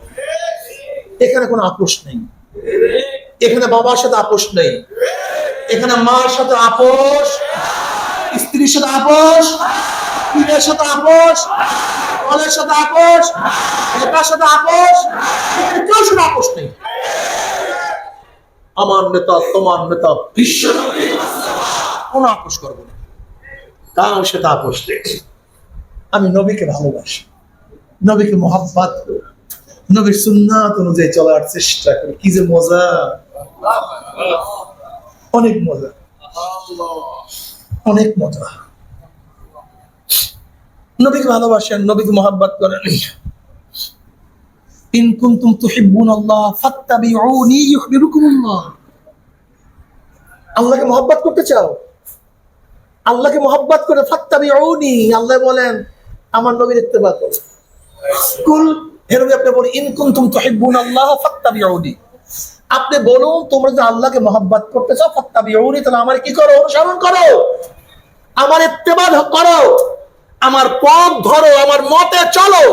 এখানে কোনো আপোষ নেই, এখানে বাবার সাথে আপোষ নেই, এখানে মার সাথে আপোষ, স্ত্রীর সাথে আপোষ, পীরের সাথে আপোষ, দলের সাথে আপোষ, নেতার সাথে আপোষ, কেউ সাথে আপোষ নেই। আমার নেতা, তোমার নেতা, বিশ্ব কোন আপোষ করবো না, কারণ সেটা আপোষ নেই। আমি নবীকে ভালোবাসি, নবীকে মহব্বত করি, নবীর সুন্নাত অনুযায়ী চলার চেষ্টা করি, কি যে মজা, অনেক মজা, অনেক মজা। নবীকে ভালোবাসেন, নবীকে মহব্বত করেন। ইন কুনতুম তুহিব্বুনাল্লাহ ফাত্তাবিউনি ইউহিব্বুকুমুল্লাহ। আল্লাহকে মহব্বত করতে চাও, আল্লাহকে মহব্বত করে ফাত্তাবিউনি, আল্লাহ বলেন আমার নবীর ইত্তেবা করো। কুল হে নবী আপনি বলেন ইন কুনতুম তুহিব্বুনাল্লাহ ফাত্তাবিউনি, আপনি বলুন তোমরা যদি আল্লাহকে মহব্বত করতে চাও ফাত্তাবিউনি, তাহলে আমার কি করো? অনুসরণ করো, আমার ইত্তেবা করো, আমার পথ ধরো, আমার মতে চলো।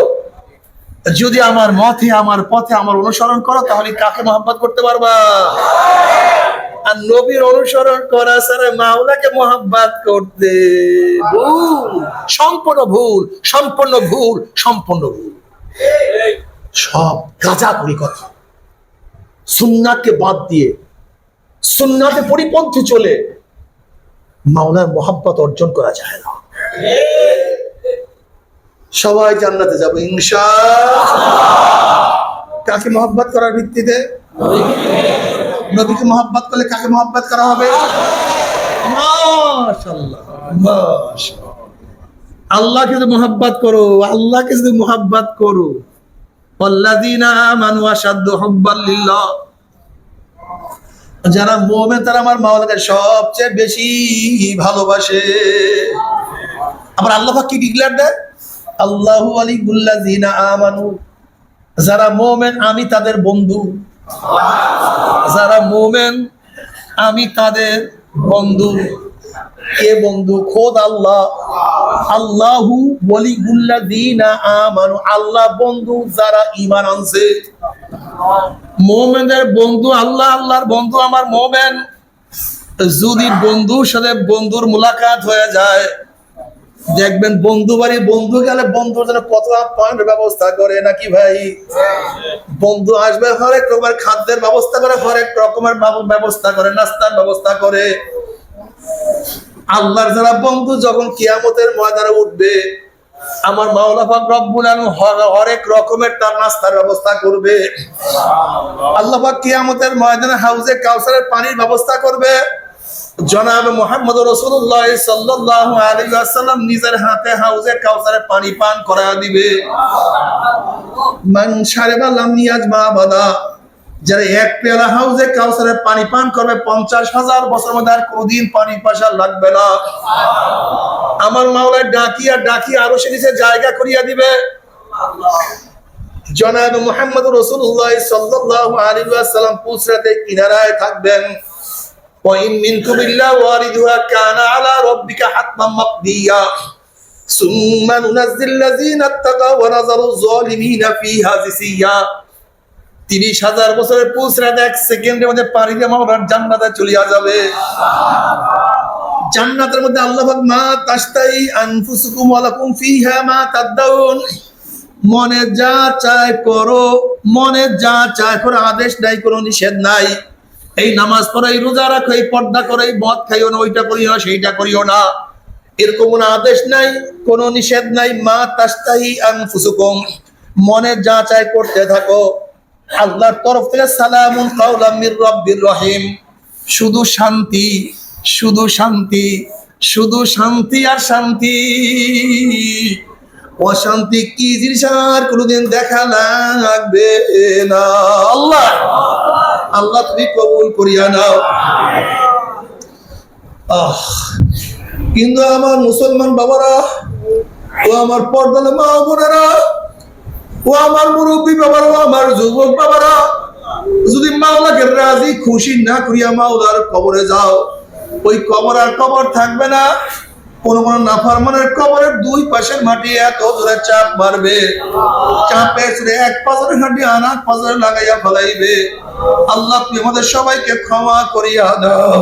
যদি আমার মতে, আমার পথে, আমার অনুসরণ করো, তাহলে কাকে মহব্বত করতে পারবা? আর নবীর অনুসরণ করা ছাড়া মাওলাকে মহব্বত করতে ভুল, সম্পূর্ণ ভুল, সম্পূর্ণ ভুল, সম্পূর্ণ ভুল। সব গাঁজাখুরি কথা। সুন্নাতকে বাদ দিয়ে সুন্নাতে পরিপন্থী চলে মাওলার মহব্বত অর্জন করা যায় না। সবাই জান্নাতে যাবো ইনশাআল্লাহ। কাকে মহব্বত করার ভিত্তিতে? নবীকে মহব্বত করলে কাকে মহব্বত করা হবে? মাশাআল্লাহ, মাশাআল্লাহ। আল্লাহকে যদি মহব্বত করো, আল্লাহকে যদি মহব্বত করো, ওয়াল্লাযীনা আমানু আশাদ্দু হুব্বান লিল্লাহ, যারা মুমিন তারা আমার মাওলাকে সবচেয়ে বেশি ভালোবাসে। আবার আল্লাহ পাক কি ডিক্লেয়ার দেয়? আল্লাহু ওয়ালিয়ুল্লাযীনা আমানু, যারা মুমিন আমি তাদের বন্ধু, যারা মুমিন আমি তাদের বন্ধু। কে বন্ধু? খোদ আল্লাহ। আল্লাহু ওয়ালিয়ুল্লাযীনা আমানু, আল্লাহ বন্ধু যারা ঈমান আনছে। মুমিনদের বন্ধু আল্লাহ, আল্লাহর বন্ধু আমার মুমিন। যদি বন্ধুর সাথে বন্ধুর মুলাকাত হয়ে যায়, দেখবেন বন্ধু বাড়ি বন্ধু গেলে বন্ধুর জন্য কত আপ্যায়নের ব্যবস্থা করে নাকি ভাই? বন্ধু আসবে হরেক রকমের খাদ্যের ব্যবস্থা করে, হরেক রকমের ব্যবস্থা করে, নাস্তার ব্যবস্থা করে। আল্লাহর যারা বন্ধু যখন কিয়ামতের ময়দানে উঠবে, আমার মাওলা পাক রব্বুল আলামিন হরেক রকমের তার নাস্তার ব্যবস্থা করবে। আল্লাহ পাক কিয়ামতের ময়দানে হাউজে কাউসারের পানির ব্যবস্থা করবে। জনাব মুহাম্মদ রাসূলুল্লাহ সাল্লাল্লাহু আলাইহি ওয়াসাল্লাম নিজের হাতে হাউজে কাউসারের পানি পান করায়া দিবে। মান শারিবা লাম ইয়াজমা আবাদা, যারা এক পেয়ালা হাউজে কাউসারের পানি পান করবে 50,000 বছর মধ্যে আর কোনদিন পানি পাশা লাগবে না। আমার মাওলা ডাকিয়া ডাকিয়া আরো সে নিচে জায়গা করিয়া দিবে। জনাব মুহাম্মদ রাসূলুল্লাহ সাল্লাল্লাহু আলাইহি ওয়াসাল্লাম পুসরাতে কিনারায় থাকবেন। وإن منكم إلا واردها كان على ربك حتما مقضيا ثم ننزل الذين اتقوا ونذر الظالمين فيها جثيا। 30,000 বছরের পুসরাত এক সেকেন্ডের মধ্যে পানি দিয়ে মাওলার জান্নাতে চলিয়া যাবে। জান্নাতের মধ্যে আল্লাহ পাক মা তাশতাই আনফুসুকুম ওয়া লাকুম ফিহা মা তাদউন, মনে যা চায় করো, মনে যা চায় করো, আদেশ নাই, কোনো নিষেধ নাই। এই নামাজ পড়ো, এই রোজা রাখো, এই পর্দা করো, এই মদ খাইও না, ওইটা করিও না, সেইটা করিও না, এরকম কোনো আদেশ নাই, কোনো নিষেধ নাই। মা তাশতাহি আনফুসুকুম, মনে যা চায় করতে থাকো। আল্লাহর তরফ থেকে সালামুন কাওলাম মির রাব্বির রহিম, শুধু শান্তি, শুধু শান্তি, শুধু শান্তি আর শান্তি। অশান্তি কি জিনিস আর কোনোদিন দেখা লাগবে না। আল্লাহ আল্লাহ তুমি কবুল করিয়া নাও। কিন্তু আমার মুসলমান বাবারা, ও আমার পর্দালে মা বোনেরা, ও আমার মুরব্বী বাবারা, ও আমার যুবক বাবারা, যদি মাওলাকে রাজি খুশি না করিয়া মাওলার কবরে যাও, ওই কবর আর কবর থাকবে না। কোন কোন নাফরমানের কবরের দুই পাশের মাটি এত জোরে চাপ মারবে, চাপে ছুড়ে এক পাজরের হাঁটি আনা পাজরে লাগাইয়া ফেলাইবে। আল্লাহ তুমি আমাদের সবাইকে ক্ষমা করিয়া দাও।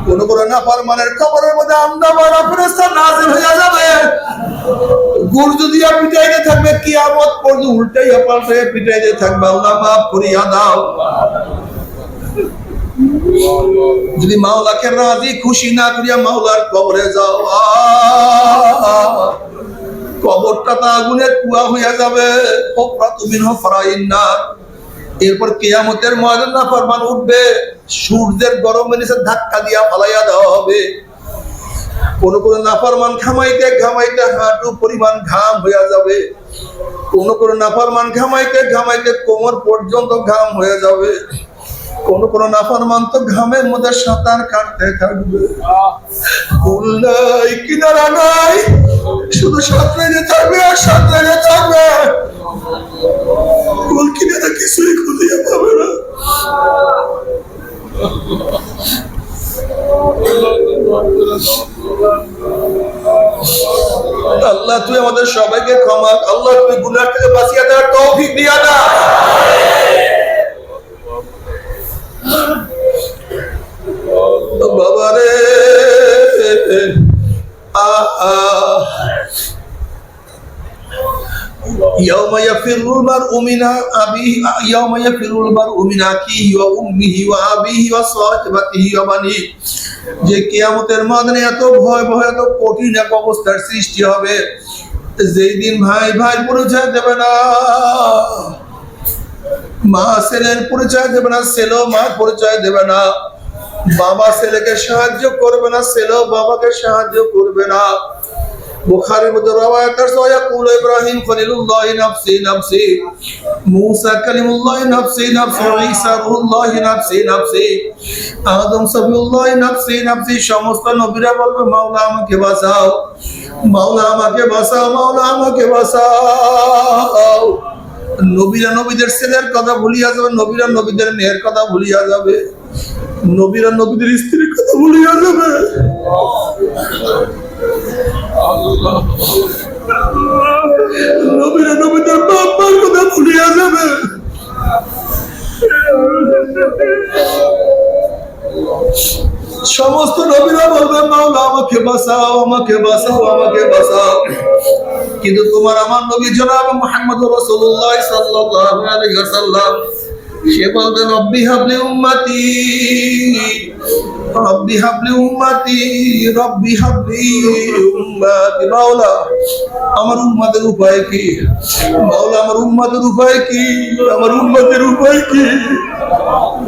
কোন কোন নাফরমানের কবরের মধ্যে আন্দামারা ফেরেশতা নাযিল হইয়া যাবে, গুরজু দিয়া পিটাইতে থাকবে, কিয়ামত পর্যন্ত উল্টাইয়া পাল্টাইয়া পিটাইতে থাকবে। আল্লাহ মাফ করিয়া দাও। যদি মাওলাকে রাজি খুশি না করিয়া মাওলার কবরে যাও, কবরটা তা আগুনের কুয়া হয়ে যাবে। এরপর কিয়ামতের ময়দানে নাফরমান উঠবে, সূর্যের গরমের নিচে ধাক্কা দিয়া ফালাইয়া দেওয়া হবে। কোন কোন নাফরমান ঘামাইতে ঘামাইতে হাঁটু পরিমাণ ঘাম হয়ে যাবে, কোন কোন নাফরমান ঘামাইতে ঘামাইতে কোমর পর্যন্ত ঘাম হয়ে যাবে, কোন কোন নাফরমান তো ঘামের মধ্যে সাঁতার কাটতে থাকবে। ভুল নাই, কিনারা নাই, শুধু সাঁতরে থাকবে আর সাঁতরে থাকবে। ভুল কিনারা কিছুই খুঁজে পাবে না। আল্লাহ তুই আমাদের সবাইকে ক্ষমা, আল্লাহ তুমি গুনাহ থেকে বাঁচিয়ে দেওয়ার তৌফিক দিয়া দাও। বাবারে يوم يفر المرء من أبيه يوم يفر المرء من أخيه وأمه وأبيه وصاحبته وبنيه। যে কিয়ামতের ময়দানে এত ভয় ভয় এত কঠিন এক অবস্থার সৃষ্টি হবে, যেই দিন ভাই ভাই পরিচয় দেবে না, মা ছেলের পরিচয় দেবে না, ছেলে মার পরিচয় দেবে না, বাবা ছেলেকে সাহায্য করবে না, ছেলেও বাবাকে সাহায্য করবে না। বুখারীর মধ্যে রওয়ায়াত আছে, ইয়াকুল ইব্রাহিম খলিলুল্লাহ নাফসি নাফসি, মুসা কালিমুল্লাহ নাফসি নাফসি, ঈসা রূহুল্লাহ নাফসি নাফসি, আদম সফিউল্লাহ নাফসি নাফসি। সমস্ত নবীরা বলবে মাওলা আমাকে বাঁচাও, মাওলা আমাকে বাঁচাও, মাওলা আমাকে বাঁচাও। নবীরা নবীদের ছেলের কথা ভুলিয়া যাবে, নবীরা নবীদের মেয়ের কথা ভুলিয়া যাবে, নবীরা নবীদের স্ত্রীর কথা ভুলিয়া যাবে। নবীরা নবীদের বাপ মার কথা ভুলিয়া যাবে। সমস্ত নবীরা বলবে মাওলা আমাকে বাঁচাও, আমাকে বাঁচাও, আমাকে বাঁচাও। কিন্তু তোমার আমার নবী জনাব মুহাম্মদুর রাসূলুল্লাহ সাল্লাল্লাহু আলাইহি ওয়াসাল্লাম সে বলতেন রব্বি হাবলি উম্মতি, রব্বি হাবলি উম্মতি, রব্বি হাবলি উম্মতি। মাওলা আমার উম্মতের উপায় কি, মাওলা আমার উম্মতের উপায় কি, আমার উম্মতের উপায় কি,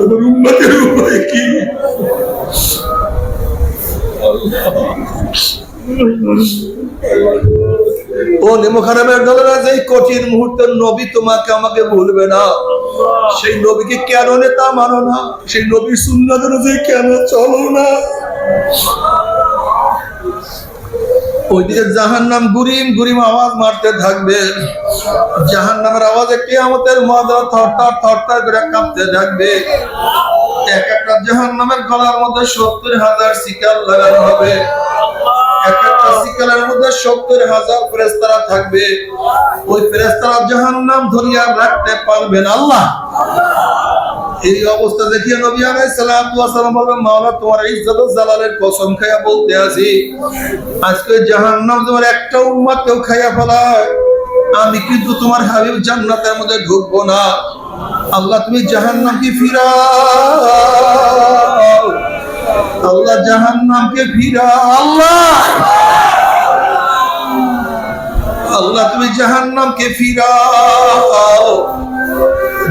আমার উম্মতের উপায় কি। ও নেমখারামের দলেরা, যে কঠিন মুহূর্তে নবী তোমাকে আমাকে ভুলবে না, সেই নবীকে কেন নেতা মানো না, সেই নবীর সুন্নাত অনুযায়ী কেন চলো না। ওইদিকে জাহান্নাম গুরিম গুরিম আওয়াজ মারতে থাকবে, জাহান্নামের আওয়াজে কিয়ামতের ময়দানে থরথর থরথর করে কাঁপতে থাকবে। এক একটা জাহান্নামের গলার মধ্যে ৭০,০০০ শিকল লাগানো হবে, এক একটা শিকলের মধ্যে ৭০,০০০ ফেরেশতারা থাকবে। ওই ফেরেশতারা জাহান্নাম ধরিয়া রাখতে পারবেন আল্লাহ। এই অবস্থা দেখিয়ে নবী আলাইহিস সালাতু ওয়াস সালাম বলবেন মাওলা তোমার ইজ্জত ও জালালের কসম খাইয়া বলতে আছি, আজকে জাহান্নাম তোমার একটা উম্মতকেও খাইয়া ফেলায়, আমি কিন্তু তোমার হাবিব জান্নাতের মধ্যে ঢুকবো না। আল্লাহ তুমি জাহান্নামকে ফিরাও, আল্লাহ জাহান্নামকে ফিরাও, আল্লাহ আল্লাহ তুমি জাহান্নামকে ফিরাও।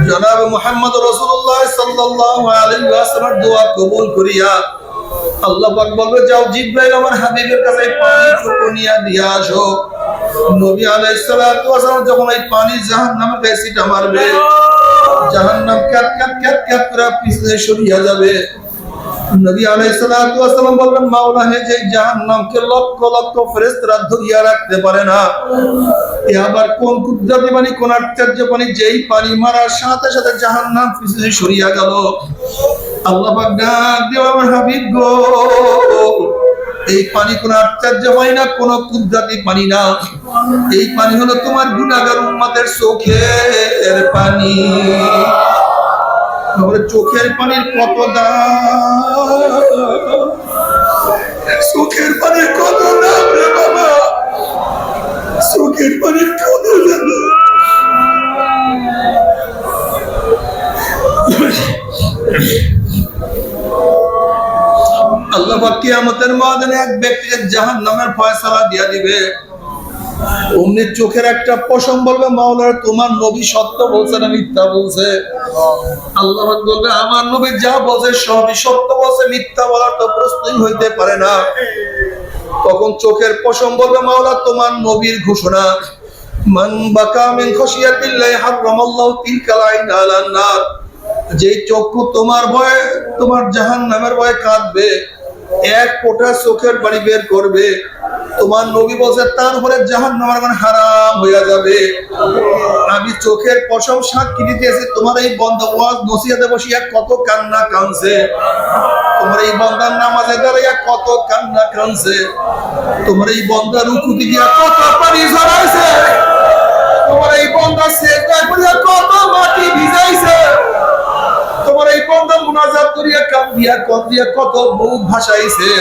জনাব মুহাম্মদ রাসূলুল্লাহ সাল্লাল্লাহু আলাইহি ওয়াসাল্লাম দোয়া কবুল করিয়া আল্লাহ পাক বলবে যাও জিবরাইল আমার হাবিবের কাছে পানি ফুটিয়ে দিয়ে আসো। নবী আলাইহিস সালাতু ওয়াসাল্লাম যখন এই পানি জাহান্নামের গায়ে ছিটা মারবে, জাহান্নাম ক্যাট ক্যাট ক্যাট ক্যাট করে পিছনে সরিয়ে যাবে। নবী আলাইহিস সালাতু ওয়াসাল্লাম বলবেন মাওলা হে, যে জাহান্নামকে লক্ষ লক্ষ ফেরেশতারা ধরিয়া রাখতে পারে না, এ আবার কোন কুদরতি পানি, কোন আশ্চর্য পানি, যেই পানি মারার সাথে সাথে জাহান্নাম পিছনে সরিয়া গেল। আল্লাহ পাক ডাক দিয়ে আমার হাবিব গো, এই পানি কোন আশ্চর্য পানি না, কোন কুদরতি পানি না, এই পানি হলো তোমার গুনাহগার উম্মতের চোখের পানি। চোখের পানির কত দাম, চোখের পানির কত দাম রে বাবা, চোখের পানির কত দাম। আল্লাহ পাক কিয়ামতের ময়দানে এক ব্যক্তিকে জাহান্নামের ফয়সালা দিয়া দিবে। অমনি চোখের একটা পশম বলবে মাওলার তোমার নবী সত্য বলছে না মিথ্যা বলছে। আল্লাহ বলবে আমার নবী যা বলছে সবই সত্য বলছে, মিথ্যা বলার তো প্রশ্নই হইতে পারে না। তখন চোখের পশম বলবে মাওলা তোমার নবীর ঘোষণা, মান বাকা মিন খাশিয়াতিল্লাহি হারামাল্লাহু তিলকাল আইন আলান নার। যে চক্ষু তোমার ভয়ে, তোমার জাহান্নামের ভয়ে কাঁদবে, এক ফোঁটা চোখের পানি বের করবে, তোমার নবী বলছে তার উপরে জাহান্নাম আগুন হারাম হয়ে যাবে। আমি চোখের পশম সাক্ষী দিতেছি তোমার এই বন্ধ ওয়াজ নসিহতে বসিয়া কত কান্না কাঁদছে, তোমার এই বন্দার নামাজে দাঁড়াইয়া কত কান্না কাঁদছে, তোমার এই বন্দার রুকুতে গিয়া কত পানি ঝরাইছে, তোমার এই বন্দা সেজদা করিয়া কত মাটি ভিজাইছে, তোমার এই বন্দা মুনাজাত করিয়া কান্দিয়া কত বুক ভাসাইছে।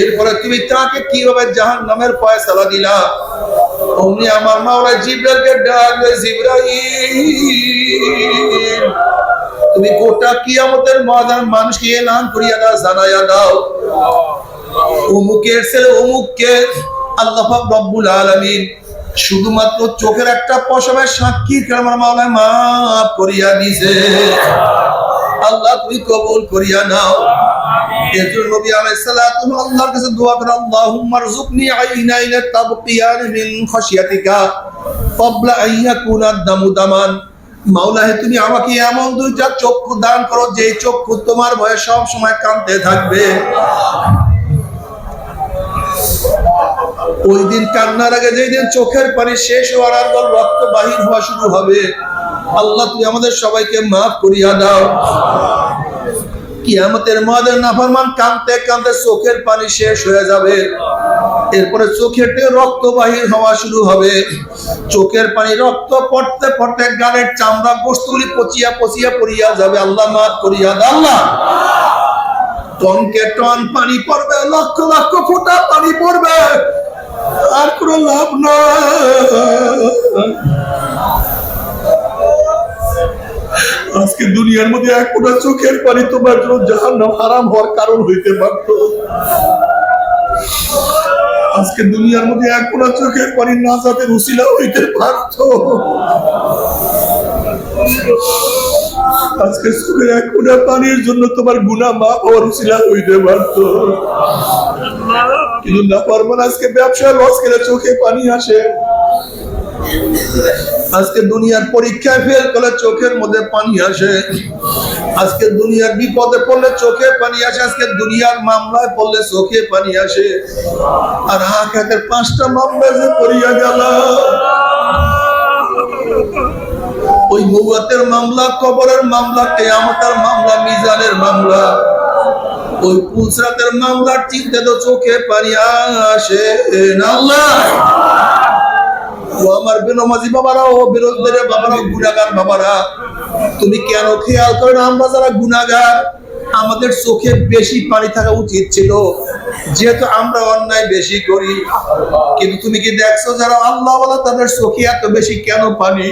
এরপরে তুমি তাকে কিভাবে জাহান্নামের ফয়সালা দিলা? অমনি আমার মাওলা জিবরাইলকে ডাকবে, জিবরাইল তুমি গোটা কিয়ামতের ময়দান মানুষকে এলান করিয়া দাও, জানাইয়া দাও অমুকের ছেলে অমুককে আল্লাহ পাক রব্বুল আলামিন শুধুমাত্র চোখের একটা পশমের সাক্ষী আমার মাওলা মাফ করিয়া দিয়েছে। আল্লাহ তুমি কবুল করিয়া নাও। এজন্য নবী আলাইহিস সালাতু আল্লাহর কাছে দোয়া করে, আল্লাহুম্মা রযুকনি আইনাইনা তাবকিয়ান মিন খাশিয়াতিকা ক্বাবলা আন ইয়াকুনা দামু দামান। মাওলা হে তুমি আমাকে এমন দুইটা চক্ষু দান করো যে চক্ষু তোমার ভয়ে সব সময় কাঁদতে থাকবে। ওই দিন কান্নার আগে যেই দিন চোখের পানি শেষ হওয়ার আর রক্ত বাহির হওয়া শুরু হবে, আল্লাহ তুমি আমাদের সবাইকে মাফ করিয়া দাও। কিয়ামতের ময়দানে নাফরমান কাঁদতে কাঁদতে চোখের পানি শেষ হয়ে যাবে, এরপরে চোখের থেকে রক্ত বাহির হওয়া শুরু হবে। চোখের পানি রক্ত পড়তে পড়তে গালের চামড়া গোশতগুলি পচিয়া পচিয়া পড়িয়া যাবে। আল্লাহ মাফ করিয়া দাও। আল্লাহ টনকে টন পানি পড়বে, লক্ষ লক্ষ ফোঁটা পানি পড়বে, আর কোনো লাভ নাই। আজকে দুনিয়ার মধ্যে এক ফোঁটা চোখের পানি তোমার জন্য জাহান্নাম হারাম হওয়ার কারণ হইতে পারত। আজকে দুনিয়ার মধ্যে এক ফোঁটা চোখের পানি নাজাতের উসিলা হইতে পারত। আজকে চোখের এক ফোঁটা পানির জন্য তোমার গুনাহ মাফ হওয়ার উসিলা হইতে পারত। কিন্তু না পারবেন। আজকে ব্যবসা লস করে চোখে পানি আসে, আজকে দুনিয়ার পরীক্ষায় ফেল করলে চোখের মধ্যে পানি আসে, আজকে দুনিয়ার বিপদে পড়লে চোখে পানি আসে, আজকে দুনিয়ার মামলায় পড়লে চোখে পানি আসে। আর আখিরাতের 5টা মামলা যে পড়িয়া গেল, ওই নবুয়তের মামলা, কবরের মামলা, কিয়ামতের মামলা, মিজানের মামলা, ওই পুলসরাতের মামলার চিন্তা তো চোখে পানি আসে না। আল্লাহ ও আমার বেনমাজি বাবারা, ও বিরোধীদের বাবারা, গুনাহগার বাবারা, তুমি কেন খেয়াল করো না আমরা যারা গুনাহগার আমাদের চোখে বেশি পানি থাকা উচিত ছিল, যেহেতু আমরা অন্যায় বেশি করি। কিন্তু তুমি কি দেখছো যারা আল্লাহ ওয়ালা তাদের চোখে এত বেশি কেন পানি?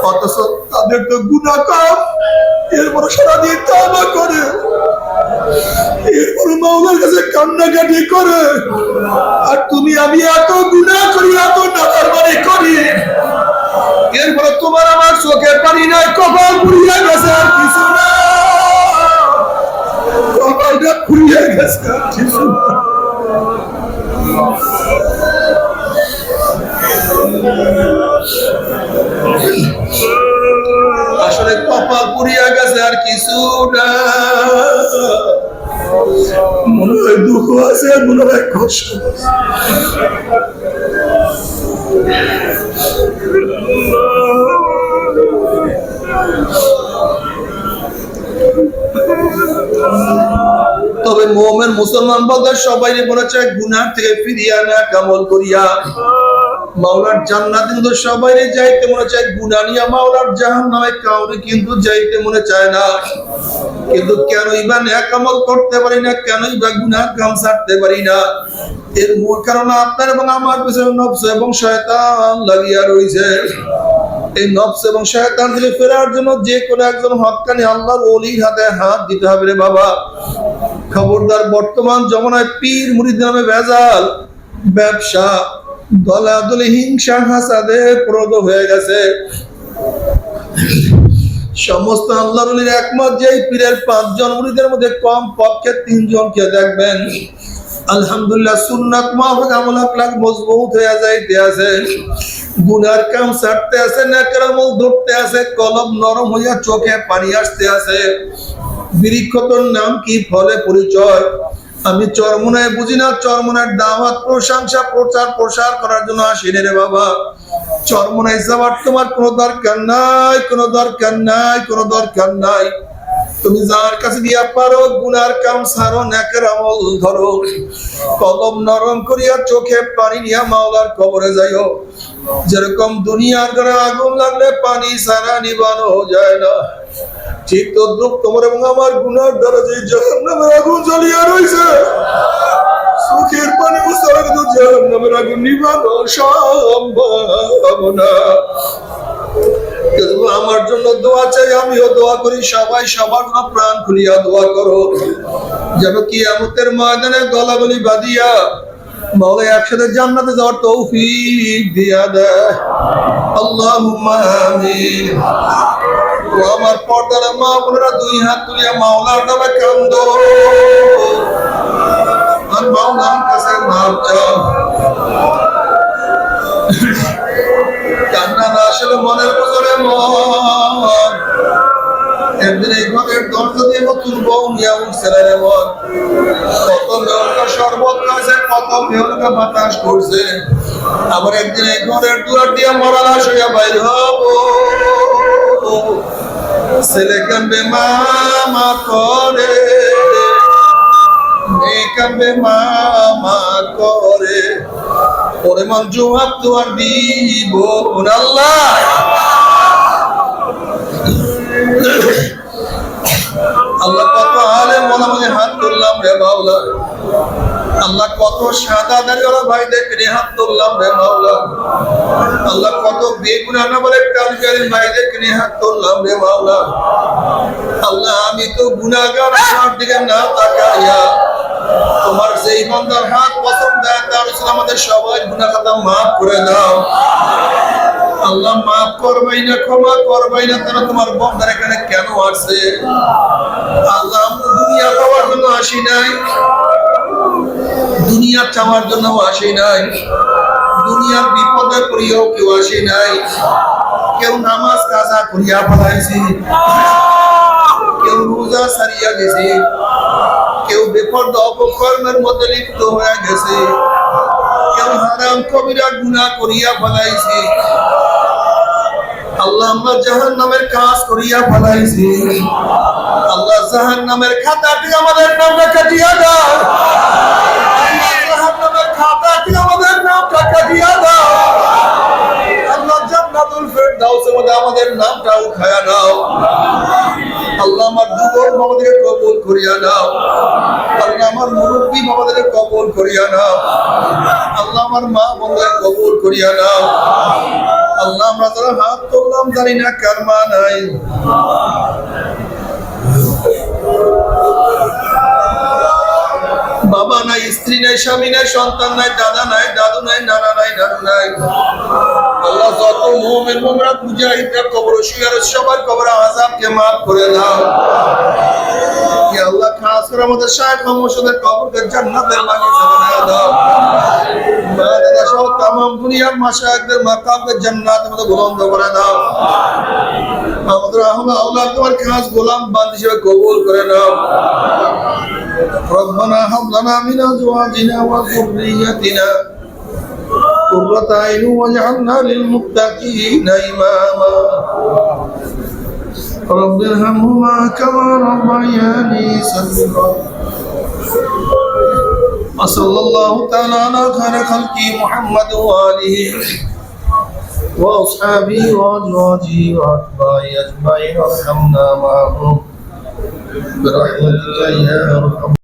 অথচ তাদের তো গুনাহ কম, এরপর সারাদিন তওবা করে, এরপর মাওলার কাছে কান্নাকাটি করে। আর তুমি আমি এত গুনাহ করি, এত নাফরমানি করি, এরপর তোমার আমার চোখে পানি নাই, কপাল পুড়িয়ে গেছে আর কিছু না। কপালটা পুড়িয়ে গেছে আর কিছু না। আসলে কপাল পুড়িয়া গেছে আর কিছু না। মনে হয় দুঃখ আছে, মনে হয় কষ্ট। তবে মুমিন মুসলমান বলতে সবাই মনে চায় গুনাহ থেকে ফিরিয়া না কামল করিয়া মাওলার জান্নাত, কিন্তু সবাই যাইতে মনে চায় গুনাহ নিয়া মাওলার জাহান্নামে, কাউরে কিন্তু যাইতে মনে চায় না। কিন্তু কেনই বা নেক আমল করতে পারি না, কেনই বা গুনাহ কাম ছাড়তে পারি না? এর মূল কারণ আপনার এবং আমার পিছনে নফস এবং শয়তান লাগিয়া রয়েছে। এই নফস এবং শয়তান থেকে ফেরার জন্য যে কোনো একজন হক্কানি আল্লাহর ওলির হাতে হাত দিতে হবে রে বাবা। খবরদার, বর্তমান জমানায় পীর মুরিদ নামে ভেজাল, ব্যবসা, দলাদলি হিংসা হাসাদে প্রদ হয়ে গেছে। সমস্ত আল্লাহর ওলির একমত যে এই পীরের 5 জন মুরিদের মধ্যে কম পক্ষে 3 জনকে দেখবেন আলহামদুলিল্লাহ সুন্নাত মাহফুজ আমল আকলাক মজবুত হয়ে যাইতে আছে, গুনার কাম ছাড়তে আছে, নেকের আমল ধরতে আছে, কলব নরম হইয়া চোখে পানি আসতে আছে। বৃক্ষতর নাম কি, ফলে পরিচয়। আমি চরমনায় বুঝি না, চরমনার দাওয়াত প্রশংসা প্রচার প্রসার করার জন্য আসিনি রে বাবা। চরমনায় যাওয়ার তোমার কোনো দরকার নাই, কোনো দরকার নাই, কোনো দরকার নাই। তুমি যার কাছে গিয়া পারো গুনার কাম ছাড়ো, নেকের আমল ধরো, কলম নরম করিয়া চোখে পানি নিয়া মাওলার কবরে যাইও। যেরকম দুনিয়ার ঘরে আগুন লাগলে পানি ছাড়া নিবানো যায় না, ঠিক তদ্রুপ তোমার এবং আমার গুনার দ্বারা যে জাহান্নামের আগুন জ্বলিয়া রয়েছে, চোখের পানি ছাড়া কিন্তু জাহান্নামের আগুন নিবানো সম্ভব না। আমার জন্য দোয়া চাই, আমিও দোয়া করি, সবাই সবার জন্য প্রাণ খুলিয়া দোয়া করো, যেন কিয়ামতের ময়দানে গলাগলি বাঁধিয়া মাওলা একসাথে জান্নাতে যাওয়ার তৌফিক দিয়া দেয়। আল্লাহুম্মা আমিন। ও আমার পর্দার মা বোনেরা, 2 হাত তুলিয়া মাওলার নামে কান্দো আর মাওলার কাছে মাপ চাও। কান্না না আসলে মনের ভিতরে মন, একদিন এই ঘরের দরজা দিয়ে নতুন বউ নিয়ে উঠছে রে মন। কত মেয়রকা শরবত খাইছে, কত মেয়রকা বাতাস করছে, আবার একদিন এই ঘরের দুয়ার দিয়ে মরা লাশ হইয়া বাইর হব। ছেলে কান্দে মামা করে, মেয়ে কান্দে মামা করে, ওরে মন জবাব তো আর দিব আল্লাহ। আল্লাহ কত আলেম ওলামাকে হাত তুললাম রে মাওলা, আল্লাহ কত সাদা দাড়িওয়ালা ভাইদেরকে নিয়ে হাত তুললাম রে মাওলা, আল্লাহ কত বেগুনাহ নামের কালজারি ভাইদেরকে নিয়ে হাত তুললাম রে মাওলা। আল্লাহ আমি তো গুনাহগার, আমার দিকে না তাকাইয়া তোমার যেই বান্দার হাত পছন্দ হয় তার আমাদের সবাই গুনাহ খাতা মাফ করে দাও। আল্লাহ মাফ করবেই না, ক্ষমা করবেই না, তারা তোমার বান্দার এখানে কেন আসছে? আল্লাহ আমরা দুনিয়া পাওয়ার জন্য আসি নাই, দুনিয়া চাওয়ার জন্য আসি নাই, দুনিয়ার বিপদে পড়িয়াও কেউ আসি নাই। কেউ নামাজ কাজা করিয়া ফেলাইছি, কেউ রোজা সারিয়া গেছে, কেউ বেপরদা অপকর্মের মধ্যে লিপ্ত হয়ে গেছে, কেউ হারাম কবিরা গুনাহ করিয়া ফেলাইছে। আল্লাহ আমরা জাহান্নামের কাজ করিয়া ফেলাইছি, আল্লাহ জাহান্নামের খাতাটি আমাদের নামে কাটিয়া দাও, আল্লাহ জাহান্নামের খাতাটি আমাদের নামটা কাটিয়া দাও, আল্লাহ জান্নাতুল ফেরদাউসের মধ্যে আমাদের নামটা উঠায়া দাও। আল্লাহ আমার যুবক বাবাদের কবুল করিয়া নাও, আল্লাহ আমার মুরব্বী বাবাদের কবুল করিয়া নাও, আল্লাহ আমার মা বোনদের কবুল করিয়া নাও। আল্লাহ আমরা যারা হাত তুললাম জানি না কার মা নাই, বাবা নাই, স্ত্রী নাই, স্বামী নাই, সন্তান নাই, দাদা নাই, দাদু নাই, নানা নাই, নানু নাই। আল্লাহ যত মুমিন মুমিনাত মুজাহিদদের কবর শুয়ে আছে সবার কবরে আযাবকে maaf করে দাও। ইয়া আল্লাহ খাস করে আমাদের শায়েখ মুর্শিদের কবরকে জান্নাতের বাগিচা বানায় দাও। মাদাদা সহ तमाम দুনিয়ার মাশায়েখদের মাকামকে জান্নাতের মধ্যে বুলন্দ করে দাও। আমাদের আওলাদ তোমার খাস গোলাম বান্দী হিসেবে কবুল করে নাও। ربنا هب لنا من ازواجنا وذريتنا قرة أعين واجعلنا للمتقين إماما رب ارحمهما كما ربياني صغيرا وصلى الله تعالى على خير خلقه محمد وآله وأصحابه وأزواجه وأتباعه أجمعين وارحمنا معهم برحمتك يا أرحم